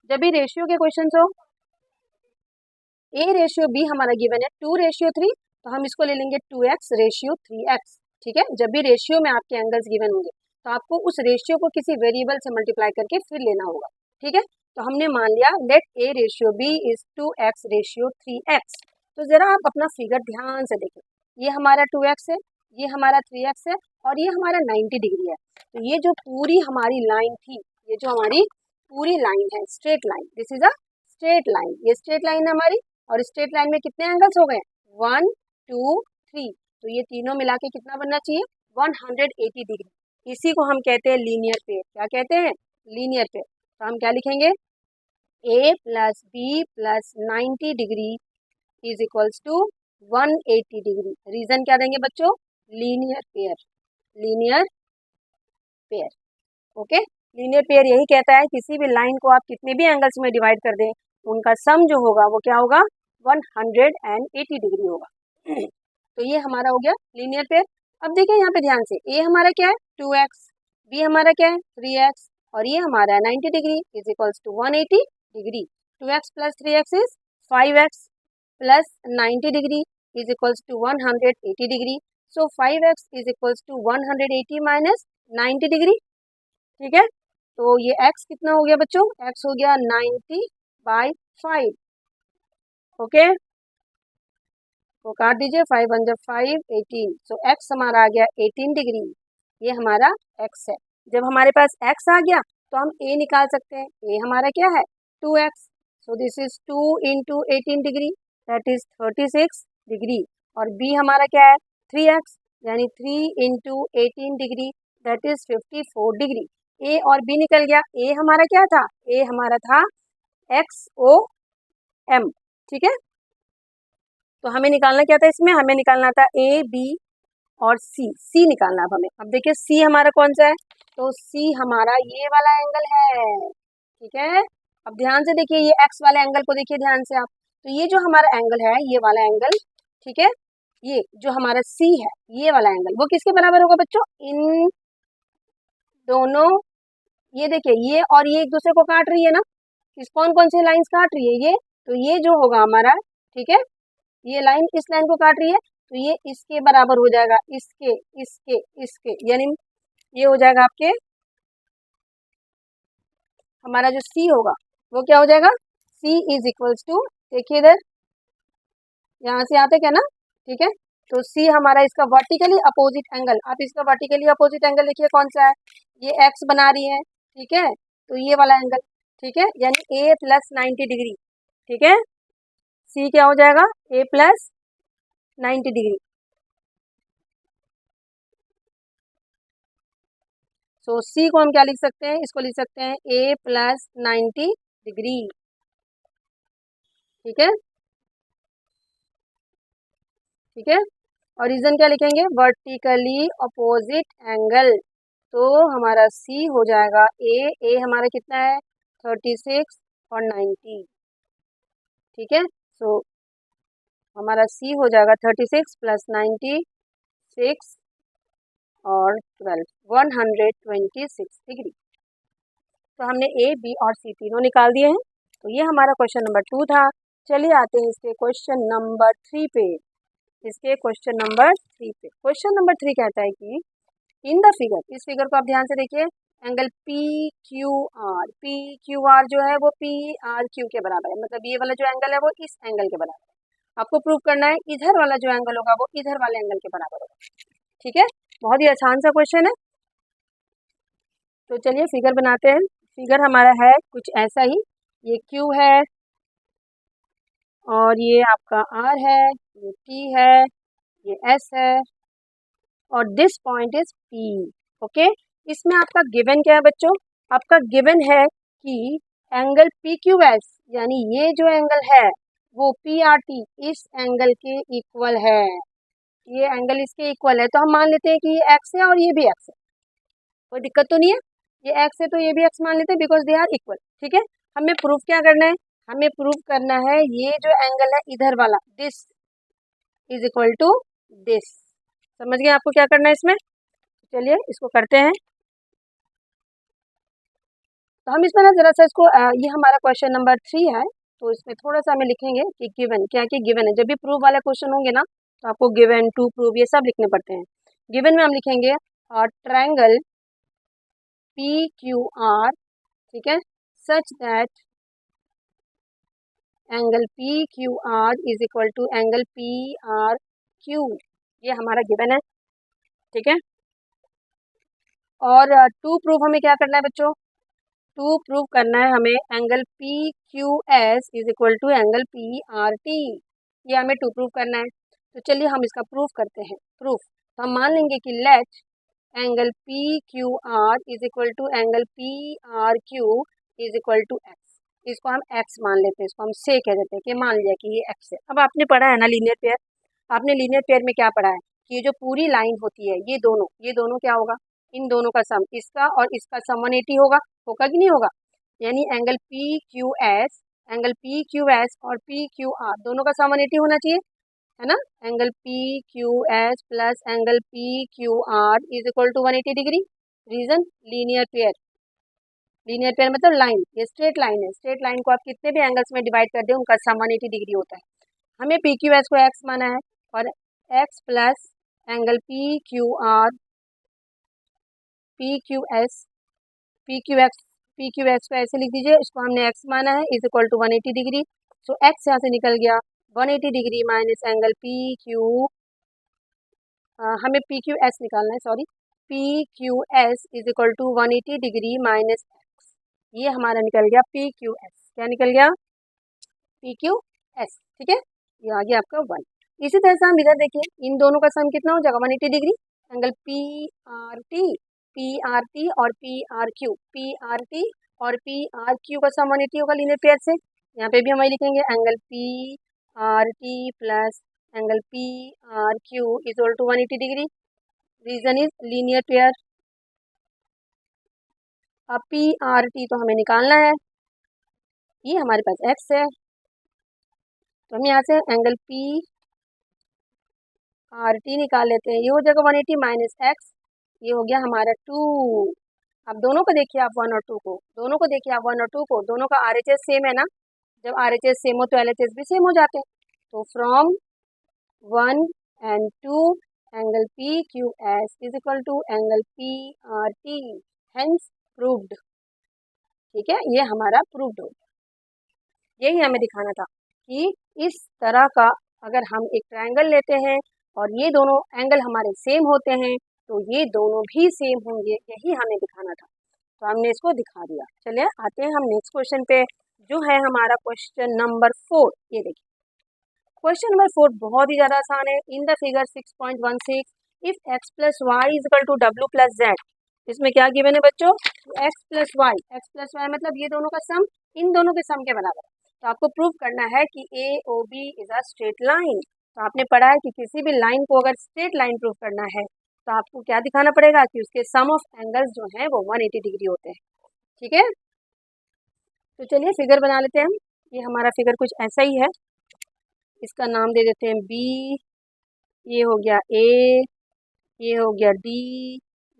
जब भी रेशियो के क्वेश्चन हो, ए रेशियो बी हमारा गिवन है 2:3, तो हम इसको ले लेंगे 2x/3x, ठीक है। जब भी रेशियो में आपके एंगल्स गिवन होंगे तो आपको उस रेशियो को किसी वेरिएबल से मल्टीप्लाई करके फिर लेना होगा, ठीक है। तो हमने मान लिया let A ratio B is 2x/3x। तो जरा आप अपना फिगर ध्यान से देखें, ये हमारा 2x है, ये हमारा 3x है, और ये हमारा 90 डिग्री है। तो ये जो पूरी हमारी लाइन थी, ये जो हमारी पूरी लाइन है straight line, this is a straight line, ये स्ट्रेट लाइन है हमारी, और स्ट्रेट लाइन में कितने एंगल्स हो गए, 1 2 3, तो ये तीनों मिला के कितना बनना चाहिए, 180 डिग्री। इसी को हम कहते हैं लीनियर पेयर। क्या कहते हैं, लीनियर पेयर। तो हम क्या लिखेंगे, a plus B plus 90 degree is equals to 180 degree. Reason क्या देंगे बच्चों, linear pair, linear pair, okay. Linear pair यही कहता है किसी भी लाइन को आप कितने भी एंगल्स में डिवाइड कर दें, उनका सम जो होगा वो क्या होगा, 180 डिग्री होगा। तो ये हमारा हो गया लीनियर पेयर। अब देखिए यहाँ पे ध्यान से, ए हमारा क्या है 2x, बी हमारा क्या है 3x, और ये हमारा 90 degree is equals to 180 degree. 2x plus 3x is 5x plus 90 degree is equals to 180 degree. So 5x is equals to 180 minus 90 degree, ठीक है। तो ये x कितना हो गया बच्चों, x हो गया 90/5, ओके। तो काट दीजिए, 5 1 जब 5 18, सो x हमारा आ गया 18 डिग्री, ये हमारा x है। जब हमारे पास x आ गया तो हम a निकाल सकते हैं, a हमारा क्या है 2x, so this is 2 into 18 degree that is 36 degree, और b हमारा क्या है 3x, यानी 3 into 18 degree that is 54 degree. a और b निकल गया, a हमारा क्या था, a हमारा था XOM, ठीक है। तो हमें निकालना क्या था, इसमें हमें निकालना था ए बी और सी निकालना अब हमें। अब देखिए सी हमारा कौन सा है, तो सी हमारा ये वाला एंगल है, ठीक है। अब ध्यान से देखिए, ये एक्स वाले एंगल को देखिए ध्यान से आप, तो ये जो हमारा एंगल है ये वाला एंगल, ठीक है, ये जो हमारा सी है ये वाला एंगल, वो किसके बराबर होगा बच्चों, इन दोनों, ये देखिए ये और ये एक दूसरे को काट रही है ना, किस कौन कौन सी लाइंस काट रही है ये, तो ये जो होगा हमारा, ठीक है, ये लाइन इस लाइन को काट रही है, तो ये इसके बराबर हो जाएगा, इसके इसके इसके, यानी ये हो जाएगा आपके, हमारा जो सी होगा वो क्या हो जाएगा, सी इज इक्वल्स टू, देखिए इधर यहाँ से आते क्या ना, ठीक है। तो सी हमारा इसका वर्टिकली अपोजिट एंगल, आप इसका वर्टिकली अपोजिट एंगल देखिए कौन सा है, ये एक्स बना रही है, ठीक है, तो ये वाला एंगल, ठीक है, यानी ए प्लस 90 डिग्री, ठीक है। सी क्या हो जाएगा, ए प्लस 90 डिग्री। सो सी को हम क्या लिख सकते हैं, इसको लिख सकते हैं ए प्लस 90 डिग्री, ठीक है, ठीक है। और रीजन क्या लिखेंगे, वर्टिकली अपोजिट एंगल, तो हमारा सी हो जाएगा ए हमारा कितना है 36 और 90, ठीक है। सो हमारा सी हो जाएगा 36 प्लस 90 6 और 12 126 डिग्री। तो हमने ए बी और सी तीनों निकाल दिए हैं। तो ये हमारा क्वेश्चन नंबर 2 था। चलिए आते हैं इसके क्वेश्चन नंबर 3 पे। इसके क्वेश्चन नंबर 3 पे, क्वेश्चन नंबर 3 कहता है कि इन द फिगर, इस फिगर को आप ध्यान से देखिए, एंगल पी क्यू आर जो है वो पी आर क्यू के बराबर है, मतलब ये वाला जो एंगल है वो इस एंगल के बराबर है। आपको प्रूव करना है इधर वाला जो एंगल होगा वो इधर वाले एंगल के बराबर होगा, ठीक है। बहुत ही आसान सा क्वेश्चन है। तो चलिए फिगर बनाते हैं। फिगर हमारा है कुछ ऐसा ही, ये Q है और ये आपका R है, ये T है, ये S है और this point is P। Okay, इसमें आपका गिवन क्या है बच्चों? आपका गिवन है कि एंगल PQS यानी ये जो एंगल है वो PRT इस एंगल के इक्वल है। ये एंगल इसके इक्वल है, तो हम मान लेते हैं कि ये x है और ये भी x है, कोई दिक्कत तो नहीं है। ये x है तो ये भी x मान लेते हैं बिकॉज दे आर इक्वल। ठीक है, हमें प्रूफ क्या करना है? हमें प्रूफ करना है ये जो एंगल है इधर वाला, this is equal to this. समझ गए आपको क्या करना है इसमें? चलिए इसको करते हैं। तो हम इसमें ना जरा सा इसको ये हमारा क्वेश्चन नंबर 3 है, तो इसमें थोड़ा सा हमें लिखेंगे कि गिवन क्या क्या गिवन है। जब भी प्रूफ वाला क्वेश्चन होंगे ना तो आपको गिवन टू प्रूफ ये सब लिखने पड़ते हैं। गिवन में हम लिखेंगे ट्रायंगल PQR, ठीक है, such that angle PQR is equal to angle PRQ। ये हमारा गिवन है, ठीक है। और टू प्रूफ हमें क्या करना है बच्चों? टू प्रूव करना है हमें angle PQS is equal to angle PRT। ये हमें टू प्रूव करना है। तो चलिए हम इसका प्रूफ करते हैं। प्रूफ तो हम मान लेंगे कि let angle PQR is equal to angle PRQ is equal to x। इसको हम x मान लेते हैं, इसको हम से कह देते हैं कि मान लिया कि ये x है। अब आपने पढ़ा है ना लीनियर पेयर, आपने लीनियर पेयर में क्या पढ़ा है कि ये जो पूरी लाइन होती है ये दोनों क्या होगा? इन दोनों का सम, इसका और इसका सम 180 होगा। होगा कि नहीं होगा? यानी एंगल PQS और PQR दोनों का सम 180 होना चाहिए, है ना। Angle PQS plus angle PQR is equal to 180 degree. Reason linear pair, linear pair मतलब लाइन, ये स्ट्रेट लाइन है। स्ट्रेट लाइन को आप कितने भी एंगल्स में डिवाइड कर दे उनका सम 180 डिग्री होता है। हमें PQS को x माना है और x प्लस एंगल PQS को ऐसे लिख दीजिए, इसको हमने x माना है is equal to 180 degree. So x यहाँ से निकल गया 180 डिग्री माइनस एंगल हमें PQS निकालना है, sorry, PQS is equal to 180 degree minus x। ये हमारा निकल गया PQS। क्या निकल गया? PQS, ठीक है। ये आ गया आपका 1। इसी तरह से हम इधर देखिए, इन दोनों का सम कितना हो जाएगा? 180 डिग्री। एंगल PRT और PRQ का सम 180 होगा लीनियर पेयर से। यहाँ पे भी हम वही लिखेंगे, angle PRT plus angle PRQ is equal to 180 degree. Reason is linear pair. अब PRT तो हमें निकालना है, ये हमारे पास x है, तो हम यहाँ से एंगल PRT निकाल लेते हैं। ये हो जाएगा 180 माइनस x, ये हो गया हमारा 2। अब दोनों को देखिए आप 1 और 2 को, दोनों को देखिए आप 1 और 2 को, दोनों का RHS सेम है ना। जब RHS सेम हो तो LHS भी सेम हो जाते हैं। तो from 1 and 2 angle PQS is equal to angle PRT, hence proved. ठीक है, ये हमारा प्रूव्ड हो गया। यही हमें दिखाना था कि इस तरह का अगर हम एक ट्रायंगल लेते हैं और ये दोनों एंगल हमारे सेम होते हैं तो ये दोनों भी सेम होंगे, यही हमें दिखाना था। तो हमने इसको दिखा दिया। चलिए आते हैं हम नेक्स्ट क्वेश्चन पे, जो है हमारा क्वेश्चन नंबर 4। ये देखिए क्वेश्चन नंबर 4 बहुत ही ज़्यादा आसान है। In the figure 6.16 if x plus y is equal to डब्ल्यू प्लस जेड। इसमें क्या गिवन है बच्चों? x प्लस वाई मतलब ये दोनों का सम इन दोनों के सम के बराबर है। तो आपको प्रूव करना है कि AOB is a straight line. तो आपने पढ़ा है कि किसी भी लाइन को अगर स्ट्रेट लाइन प्रूव करना है तो आपको क्या दिखाना पड़ेगा कि उसके सम ऑफ एंगल्स जो हैं वो 180 डिग्री होते हैं। ठीक है, तो चलिए फिगर बना लेते हैं हम। ये हमारा फिगर कुछ ऐसा ही है, इसका नाम दे देते हैं B, ये हो गया A, ये हो गया D,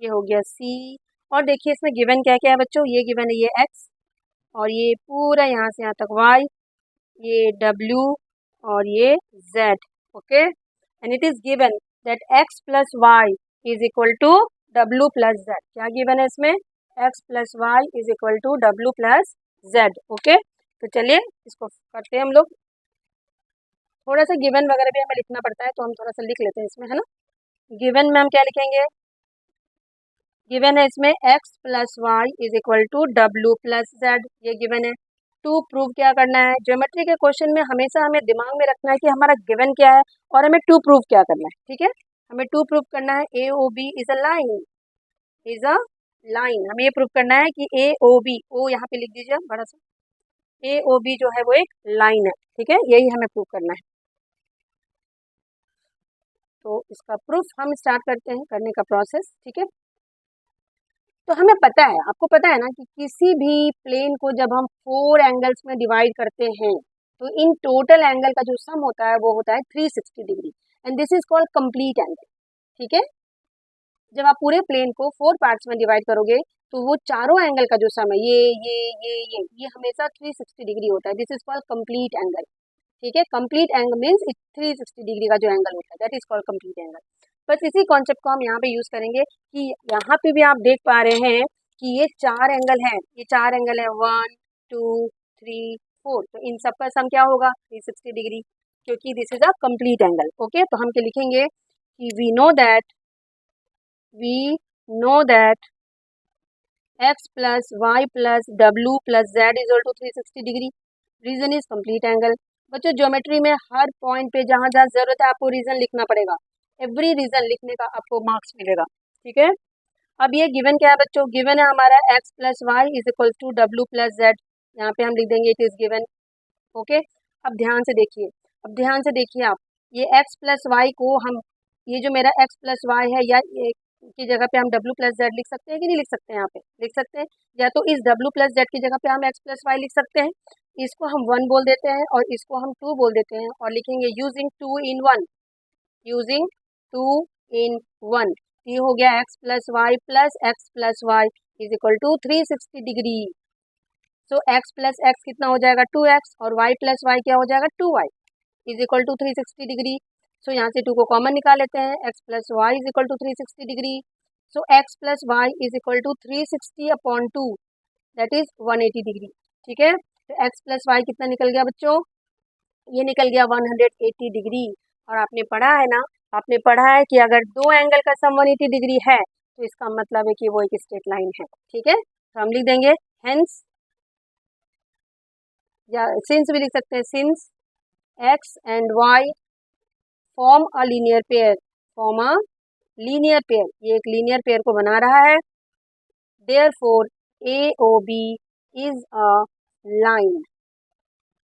ये हो गया C। और देखिए इसमें गिवन क्या क्या है बच्चों? ये गिवन है ये x और ये पूरा यहाँ से यहाँ तक y, ये w और ये z। Okay, and it is given that x plus y is equal to w plus z। क्या गिवन है इसमें? x plus y is equal to w plus z। Okay, तो चलिए इसको करते हैं हम लोग। थोड़ा सा गिवन वगैरह भी हमें लिखना पड़ता है तो हम थोड़ा सा लिख लेते हैं इसमें, है ना। गिवन में हम क्या लिखेंगे? गिवन है इसमें x plus y is equal to डब्ल्यू प्लस जेड, ये गिवन है। टू प्रूव क्या करना है, ज्योमेट्री के क्वेश्चन में हमेशा हमें दिमाग में रखना है कि हमारा गिवन क्या है और हमें टू प्रूव क्या करना है, ठीक है। हमें टू प्रूव करना है A O B is a line, is a line. हमें ये प्रूव करना है कि ए ओ बी, ओ यहाँ पे लिख दीजिए बड़ा सा, ए ओ बी जो है वो एक लाइन है, ठीक है, यही हमें प्रूव करना है। तो इसका प्रूफ हम स्टार्ट करते हैं करने का प्रोसेस, ठीक है। तो हमें पता है, आपको पता है ना कि किसी भी प्लेन को जब हम 4 एंगल्स में डिवाइड करते हैं तो इन टोटल एंगल का जो सम होता है वो होता है 360 degree, and this is called complete angle, ठीक है। जब आप पूरे प्लेन को 4 पार्ट्स में डिवाइड करोगे तो वो चारों एंगल का जो सम है ये हमेशा 360 डिग्री होता है, this is called complete angle, ठीक है। कंप्लीट एंगल मीन्स 360 डिग्री का जो एंगल होता है that is called complete angle. बस इसी कॉन्सेप्ट को हम यहाँ पे यूज करेंगे कि यहाँ पे भी आप देख पा रहे हैं कि ये 4 एंगल हैं, ये 4 एंगल है 1 2 3 4, तो इन सब का सम क्या होगा 360 डिग्री, क्योंकि this is a complete angle, okay. तो हम क्या लिखेंगे कि we know that x plus y plus डब्ल्यू plus z is to 360 degree, reason is complete angle. बच्चों ज्योमेट्री में हर पॉइंट पे जहाँ जहाँ जरूरत है आपको रीजन लिखना पड़ेगा, एवरी रीजन लिखने का आपको मार्क्स मिलेगा, ठीक है। अब ये गिवन क्या है बच्चों, गिवन है हमारा x plus y is equal to डब्ल्यू प्लस जेड, यहाँ पे हम लिख देंगे इट इज गिवन, ओके। अब ध्यान से देखिए, आप ये x प्लस वाई को हम, ये जो मेरा x प्लस वाई है या ये की जगह पे हम w प्लस जेड लिख सकते हैं कि नहीं लिख सकते हैं, यहाँ पे लिख सकते हैं, या तो इस w प्लस जेड की जगह पे हम x प्लस वाई लिख सकते हैं, इसको हम 1 बोल देते हैं और इसको हम 2 बोल देते हैं और लिखेंगे यूजिंग 2 इन 1, यूजिंग 2 इन 1, ये हो गया x plus y is equal to 360 degree. So x plus x कितना हो जाएगा 2x और y प्लस वाई क्या हो जाएगा 2y is equal to 360 degree. So यहाँ से 2 को कॉमन निकाल लेते हैं, x plus y is equal to 360 degree. So x plus y is equal to 360 upon 2 that is 180 degree, ठीक है। तो x प्लस वाई कितना निकल गया बच्चों, ये निकल गया 180 डिग्री। और आपने पढ़ा है ना, आपने पढ़ा है कि अगर दो एंगल का सम 180 डिग्री है तो इसका मतलब है कि वो एक स्ट्रेट लाइन है, ठीक है। तो हम लिख देंगे हेंस, या सिंस भी लिख सकते हैं, since x and y form a linear pair, ये एक लीनियर पेयर को बना रहा है, therefore AOB is a line,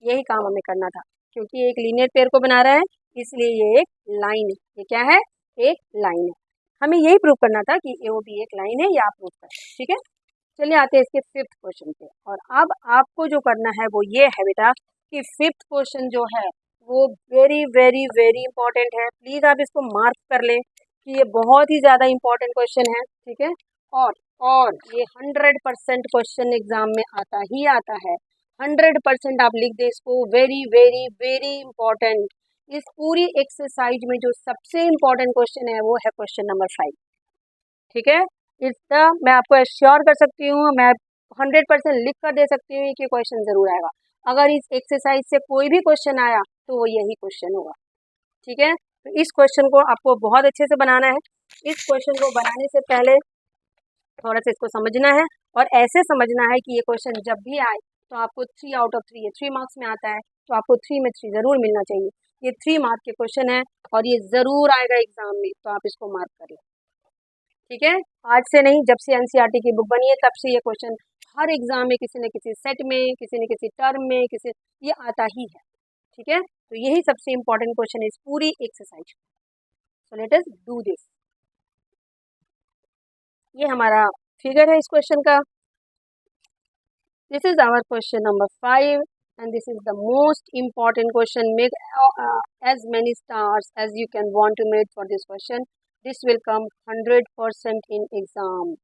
यही काम हमें करना था, क्योंकि एक लीनियर पेयर को बना रहा है इसलिए ये एक लाइन है, ये क्या है एक लाइन है, हमें यही प्रूव करना था कि AOB एक लाइन है, ये आप प्रूव करें, ठीक है। चलिए आते हैं इसके 5th क्वेश्चन पे, और अब आपको जो करना है वो ये है बेटा कि 5th क्वेश्चन जो है वो वेरी वेरी वेरी इंपॉर्टेंट है, प्लीज़ आप इसको मार्क कर लें कि ये बहुत ही ज़्यादा इंपॉर्टेंट क्वेश्चन है, ठीक है। और ये 100% क्वेश्चन एग्जाम में आता ही आता है, 100% आप लिख दें इसको, वेरी वेरी वेरी इंपॉर्टेंट। इस पूरी एक्सरसाइज में जो सबसे इंपॉर्टेंट क्वेश्चन है वो है क्वेश्चन नंबर 5, ठीक है। इसका मैं आपको एश्योर कर सकती हूँ, मैं 100% लिख कर दे सकती हूँ कि क्वेश्चन जरूर आएगा, अगर इस एक्सरसाइज से कोई भी क्वेश्चन आया तो वो यही क्वेश्चन होगा, ठीक है। तो इस क्वेश्चन को आपको बहुत अच्छे से बनाना है, इस क्वेश्चन को बनाने से पहले थोड़ा सा इसको समझना है और ऐसे समझना है कि ये क्वेश्चन जब भी आए तो आपको 3 आउट ऑफ 3, ये 3 मार्क्स में आता है तो आपको 3 में 3 जरूर मिलना चाहिए, ये 3 मार्क के क्वेश्चन है और ये जरूर आएगा एग्जाम में, तो आप इसको मार्क कर लें, ठीक है। आज से नहीं, जब से एनसीईआरटी की बुक बनी है तब से ये क्वेश्चन हर एग्जाम में किसी न किसी सेट में, किसी न किसी टर्म में, किसी ये आता ही है, ठीक है। तो यही सबसे इंपॉर्टेंट क्वेश्चन है इस पूरी exercise. So let us do this. ये हमारा फिगर है इस क्वेश्चन का, this is our question number 5 and this is the most important question. Make as many stars as you can want to make for this question. This will come 100% in exam.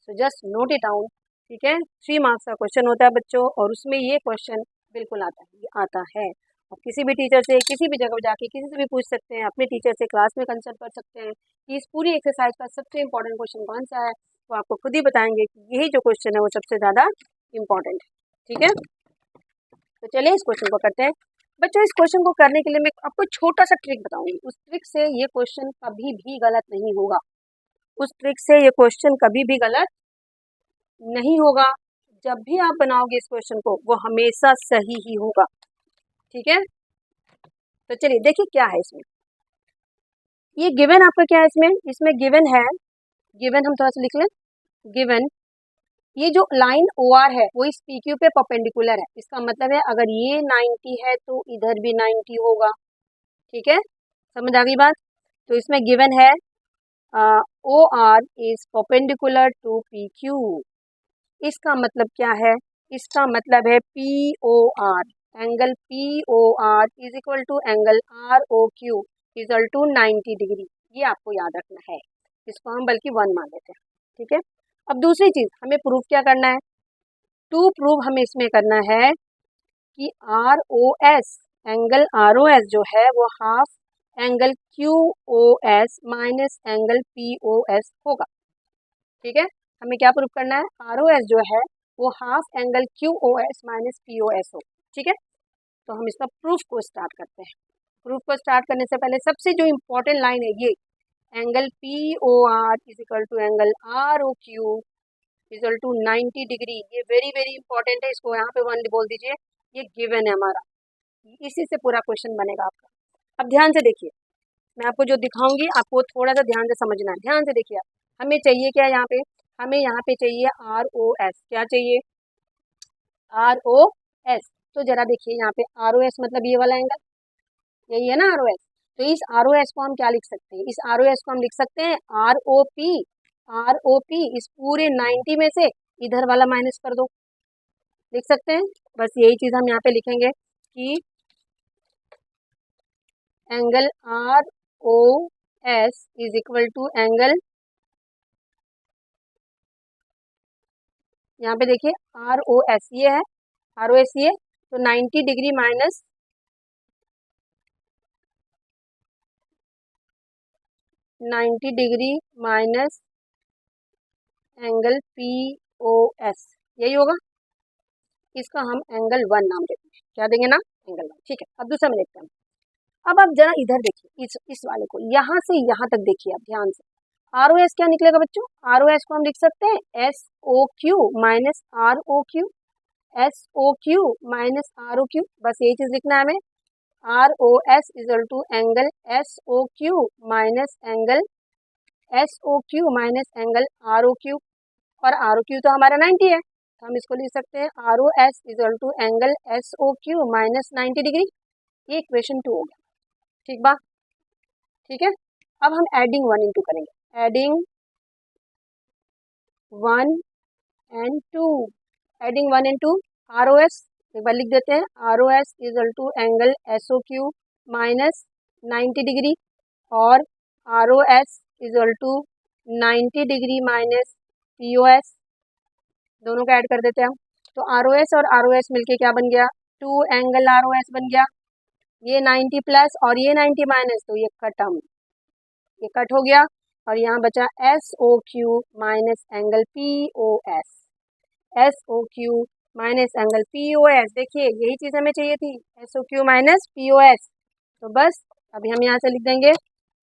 So just note it down, ठीक है। 3 marks का question होता है बच्चों और उसमें ये question बिल्कुल आता है। और किसी भी टीचर से किसी भी जगह जाके किसी से भी पूछ सकते हैं, अपने टीचर से क्लास में कंसल्ट कर सकते हैं कि इस पूरी एक्सरसाइज का सबसे इंपॉर्टेंट क्वेश्चन कौन सा है, वो आपको खुद ही बताएंगे कि यही जो क्वेश्चन है वो सबसे ज़्यादा इम्पॉर्टेंट है, ठीक है। तो चलिए इस क्वेश्चन को करते हैं बच्चों। इस क्वेश्चन को करने के लिए मैं आपको छोटा सा ट्रिक बताऊंगी, उस ट्रिक से ये क्वेश्चन कभी भी गलत नहीं होगा, उस ट्रिक से ये क्वेश्चन कभी भी गलत नहीं होगा। जब भी आप बनाओगे इस क्वेश्चन को वो हमेशा सही ही होगा, ठीक है। तो चलिए देखिए क्या है इसमें, ये गिवन आपका क्या है, इसमें गिवन है, गिवन हम थोड़ा सा लिख लें, गिवन ये जो लाइन ओ आर है वो इस पी क्यू पे परपेंडिकुलर है, इसका मतलब है अगर ये 90 है तो इधर भी 90 होगा, ठीक है, समझ आ गई बात। तो इसमें गिवन है O R is perpendicular to P Q, इसका मतलब क्या है, इसका मतलब है P O R, angle P O R is equal to angle R O Q equal to 90 degree, ये आपको याद रखना है, इसको हम बल्कि 1 मान लेते हैं, ठीक है। अब दूसरी चीज हमें प्रूफ क्या करना है, टू प्रूव हमें इसमें करना है कि R O S, angle R O S जो है वो half angle Q O S minus angle P O S होगा, ठीक है। हमें क्या प्रूफ करना है, आर ओ एस जो है वो half angle Q O S minus P O S हो, ठीक है। तो हम इसका प्रूफ को स्टार्ट करते हैं। प्रूफ को स्टार्ट करने से पहले सबसे जो इम्पोर्टेंट लाइन है ये, angle P O R is equal to angle R O Q equal to 90 degree, ये वेरी वेरी इंपॉर्टेंट है, इसको यहाँ पे 1 बोल दीजिए, ये गिवन है हमारा, इसी से पूरा क्वेश्चन बनेगा आपका। अब ध्यान से देखिए, मैं आपको जो दिखाऊंगी आपको थोड़ा सा ध्यान से समझना है, ध्यान से देखिए। हमें चाहिए क्या यहाँ पे, हमें यहाँ पे चाहिए आर ओ एस, क्या चाहिए, आर ओ एस। तो जरा देखिए यहाँ पे आर ओ एस मतलब ये वाला एंगल, यही है ना आर ओ एस। तो इस आर ओ एस को हम क्या लिख सकते हैं, इस आर ओ एस को हम लिख सकते हैं R O P, R O P इस पूरे 90 में से इधर वाला माइनस कर दो, लिख सकते हैं। बस यही चीज हम यहाँ पे लिखेंगे कि angle R O S is equal to angle, यहाँ पे देखिए आर ओ एस ये है, आर ओ एस ये, तो 90 degree minus 90 degree minus angle P O S, यही होगा। इसका हम एंगल 1 नाम देते हैं, क्या देंगे ना, एंगल 1, ठीक है। अब दूसरा में देखते हैं, अब आप जरा इधर देखिए, इस वाले को यहाँ से यहाँ तक देखिए आप ध्यान से, आर ओ एस क्या निकलेगा बच्चों, आर ओ एस को हम लिख सकते हैं S O Q minus R O Q, S O Q minus R O Q, बस यही चीज लिखना है हमें, R O S equal to angle S O Q minus angle S O Q minus angle R O Q, और R O Q तो हमारा 90 है, तो हम इसको लिख सकते हैं R O S equal to angle S O Q minus 90 degree, ये इक्वेशन 2 हो गया, ठीक बा, ठीक है। अब हम एडिंग 1 इंटू करेंगे, adding 1 and 2, adding 1 and 2, R O S एक बार लिख देते हैं, R O S equal to angle S O Q minus 90 degree, और R O S equal to 90 degree minus P O S, दोनों को ऐड कर देते हैं हम। तो आर ओ एस और आर ओ एस मिलके क्या बन गया, 2 एंगल आर ओ एस बन गया, ये 90 प्लस और ये 90 माइनस, तो ये कटम, ये कट हो गया, और यहाँ बचा S O Q minus angle P O S, S O Q minus angle P O S, देखिए यही चीज हमें चाहिए थी, S O Q minus P O S. तो बस अभी हम यहाँ से लिख देंगे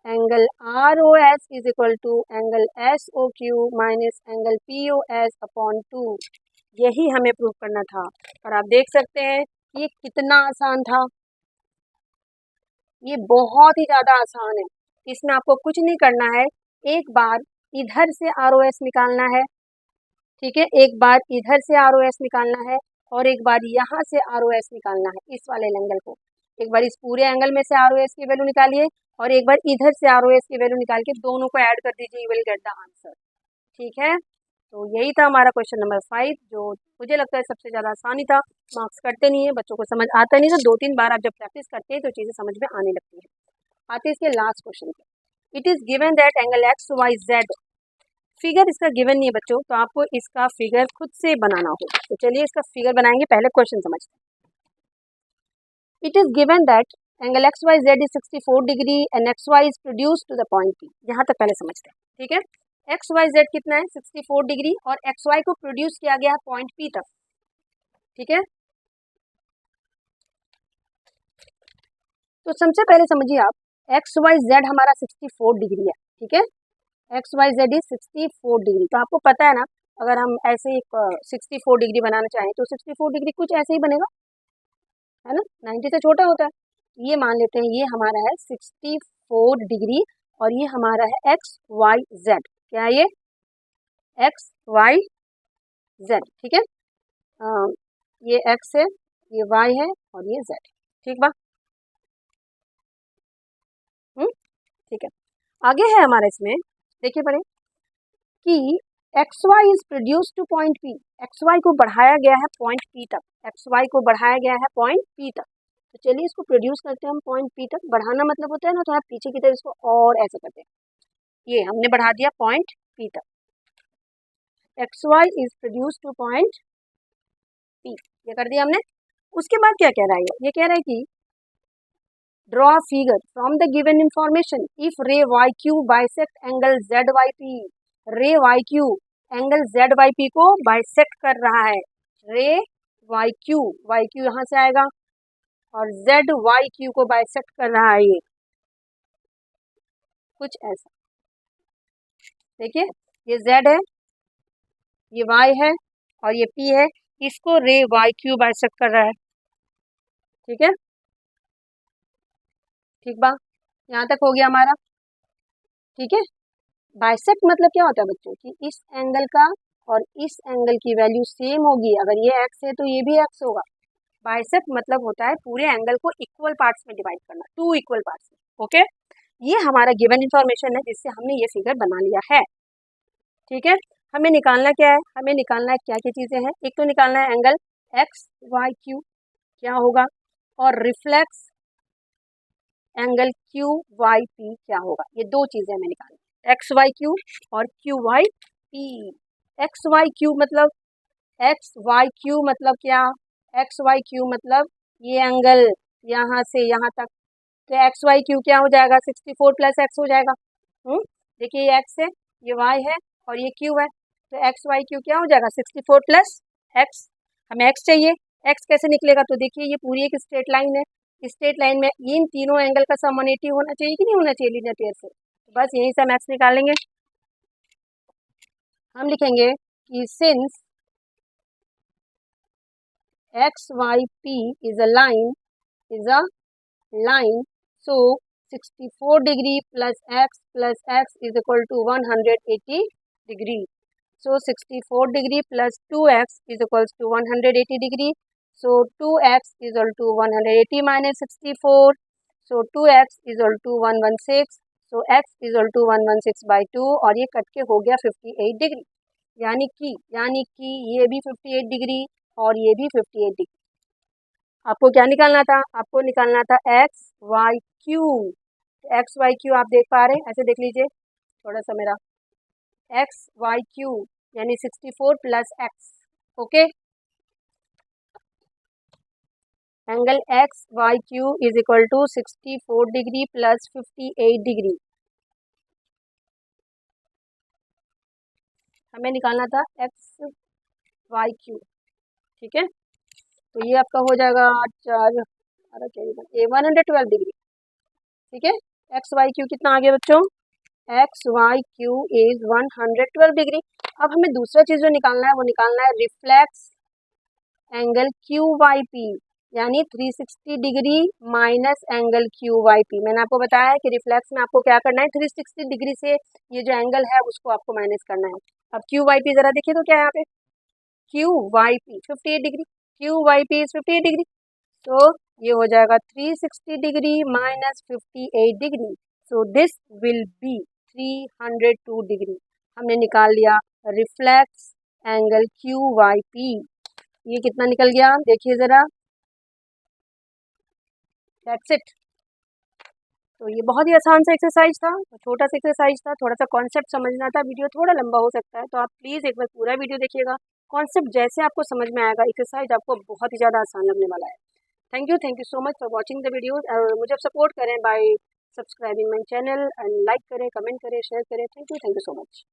angle R O S is equal to angle S O Q minus angle P O S upon 2, यही हमें प्रूव करना था। और आप देख सकते हैं ये कितना आसान था, ये बहुत ही ज़्यादा आसान है, इसमें आपको कुछ नहीं करना है, एक बार इधर से आर ओ एस निकालना है, ठीक है, एक बार इधर से आर ओ एस निकालना है, और एक बार यहाँ से आर ओ एस निकालना है, इस वाले एंगल को, एक बार इस पूरे एंगल में से आर ओ एस की वैल्यू निकालिए, और एक बार इधर से आर ओ एस की वैल्यू निकाल के दोनों को ऐड कर दीजिए, you will get the answer, ठीक है। तो यही था हमारा क्वेश्चन नंबर 5, जो मुझे लगता है सबसे ज़्यादा आसानी था, मार्क्स कटते नहीं है, बच्चों को समझ आता नहीं, तो 2-3 बार आप जब प्रैक्टिस करते हैं तो चीज़ें समझ में आने लगती है। आते हैं इसके लास्ट क्वेश्चन पे, it is given that angle X Y Z, figure इसका गिवन नहीं है बच्चों, तो आपको इसका फिगर खुद से बनाना होगा। तो चलिए इसका फिगर बनाएंगे, पहले क्वेश्चन समझते हैं। It is given that angle X Y Z is 64 degree and X Y is produce to the point P, यहाँ तक पहले समझते हैं, ठीक है। एक्स वाई जेड कितना है 64 डिग्री, और एक्स वाई को प्रोड्यूस किया गया है पॉइंट पी तक, ठीक है। तो सबसे पहले समझिए आप, एक्स वाई जेड हमारा 64 डिग्री है, ठीक है, X Y Z is 64 degree, तो आपको पता है ना अगर हम ऐसे एक 64 डिग्री बनाना चाहें तो 64 डिग्री कुछ ऐसे ही बनेगा, है ना, 90 से छोटा होता है। ये मान लेते हैं ये हमारा है 64 डिग्री और ये हमारा है एक्स वाई जेड। क्या है ये? एक्स वाई जेड, ठीक है। ये एक्स है, ये वाई है और ये जेड, ठीक बा। ठीक है, आगे है हमारा इसमें, देखिए पढ़े कि X Y is produce to point P, X Y को बढ़ाया गया है पॉइंट पी तक, एक्स वाई को बढ़ाया गया है पॉइंट पी तक। तो चलिए इसको प्रोड्यूस करते हैं हम पॉइंट पी तक। बढ़ाना मतलब होता है ना थोड़ा पीछे की तरफ इसको और ऐसे करते हैं, ये हमने बढ़ा दिया पॉइंट पी तक। X Y is produce to point P, ये कर दिया हमने। उसके बाद क्या कह रहा है? ये कह रहा है कि draw figure from the given information if ray Y Q bisect angle Z Y P. Ray Y Q angle Z Y P को बाइसेक्ट कर रहा है। रे वाई क्यू यहाँ से आएगा और जेड वाई क्यू को बाइसेक्ट कर रहा है, ये कुछ ऐसा। देखिए ये जेड है, ये वाई है और ये पी है, इसको रे वाई क्यू बाइसेक्ट कर रहा है, ठीक है। ठीक बा, यहाँ तक हो गया हमारा, ठीक है। बाइसेक्ट मतलब क्या होता है बच्चों कि इस एंगल का और इस एंगल की वैल्यू सेम होगी। अगर ये एक्स है तो ये भी एक्स होगा। बाइसेक्ट मतलब होता है पूरे एंगल को इक्वल पार्ट्स में डिवाइड करना, 2 इक्वल पार्ट्स में, ओके। ये हमारा गिवन इंफॉर्मेशन है जिससे हमने ये फिगर बना लिया है, ठीक है। हमें निकालना क्या है? हमें निकालना है क्या क्या चीज़ें हैं। एक तो निकालना है एंगल एक्स वाई क्यू क्या होगा, और reflex angle Q Y P क्या होगा। ये दो चीज़ें हमें निकालनी, एक्स वाई क्यू और Q Y P. X Y Q मतलब, एक्स वाई क्यू मतलब क्या? एक्स वाई क्यू मतलब ये एंगल यहाँ से यहाँ तक, तो एक्स वाई क्यू क्या हो जाएगा? 64 प्लस एक्स हो जाएगा। देखिए ये एक्स है, ये वाई है और ये क्यू है, तो एक्स वाई क्यू क्या हो जाएगा? 64 प्लस एक्स। हमें एक्स चाहिए, एक्स कैसे निकलेगा? तो देखिए ये पूरी एक स्ट्रेट लाइन है, स्ट्रेट लाइन में इन तीनों एंगल का सम 180 होना चाहिए कि नहीं होना चाहिए लीनियर पेयर से। तो बस यहीं से हम एक्स निकालेंगे। हम लिखेंगे कि since X Y P is a line, is a line, so 64 degree plus x is equal to 180 degree. So 64 degree plus 2x is equals to 180 degree. So 2x is equal to 180 minus 64. So 2x is equal to 116. So x is equal to 116 by 2 और ये cut के हो गया 58 degree. यानी कि ये भी 58 degree और ये भी 58 डिग्री। आपको क्या निकालना था? आपको निकालना था X Y Q. X Y Q आप देख पा रहे हैं, ऐसे देख लीजिए थोड़ा सा मेरा, एक्स वाई क्यू यानी 64 plus X, okay. Angle X Y Q is equal to 64 degree plus 58 degree. हमें निकालना था एक्स वाई क्यू, ठीक है। तो ये आपका हो जाएगा 112 डिग्री, ठीक है। एक्स वाई क्यू कितना आ गया बच्चों? X Y Q is 112 degree. अब हमें दूसरा चीज़ जो निकालना है वो निकालना है reflex angle Q Y P, यानी 360 degree minus angle Q Y P. मैंने आपको बताया है कि रिफ्लेक्स में आपको क्या करना है, 360 डिग्री से ये जो एंगल है उसको आपको माइनस करना है। अब क्यू वाई पी ज़रा देखिए तो क्या है यहाँ पे, Q Y P 58 degree, Q Y P is 58 degree, तो ये हो जाएगा 360 degree minus 58 degree, so this will be 302 degree. हमने निकाल लिया reflex angle Q Y P. ये कितना निकल गया देखिए ज़रा, दैट्स इट। तो ये बहुत ही आसान सा एक्सरसाइज था, छोटा सा एक्सरसाइज था, थोड़ा सा कॉन्सेप्ट समझना था। वीडियो थोड़ा लंबा हो सकता है तो आप प्लीज़ एक बार पूरा वीडियो देखिएगा। कॉन्सेप्ट जैसे आपको समझ में आएगा एक्सरसाइज आपको बहुत ही ज़्यादा आसान लगने वाला है। Thank you so much for watching the video. मुझे सपोर्ट करें bye subscribing my channel and like करें, कमेंट करें, शेयर करें। Thank you so much.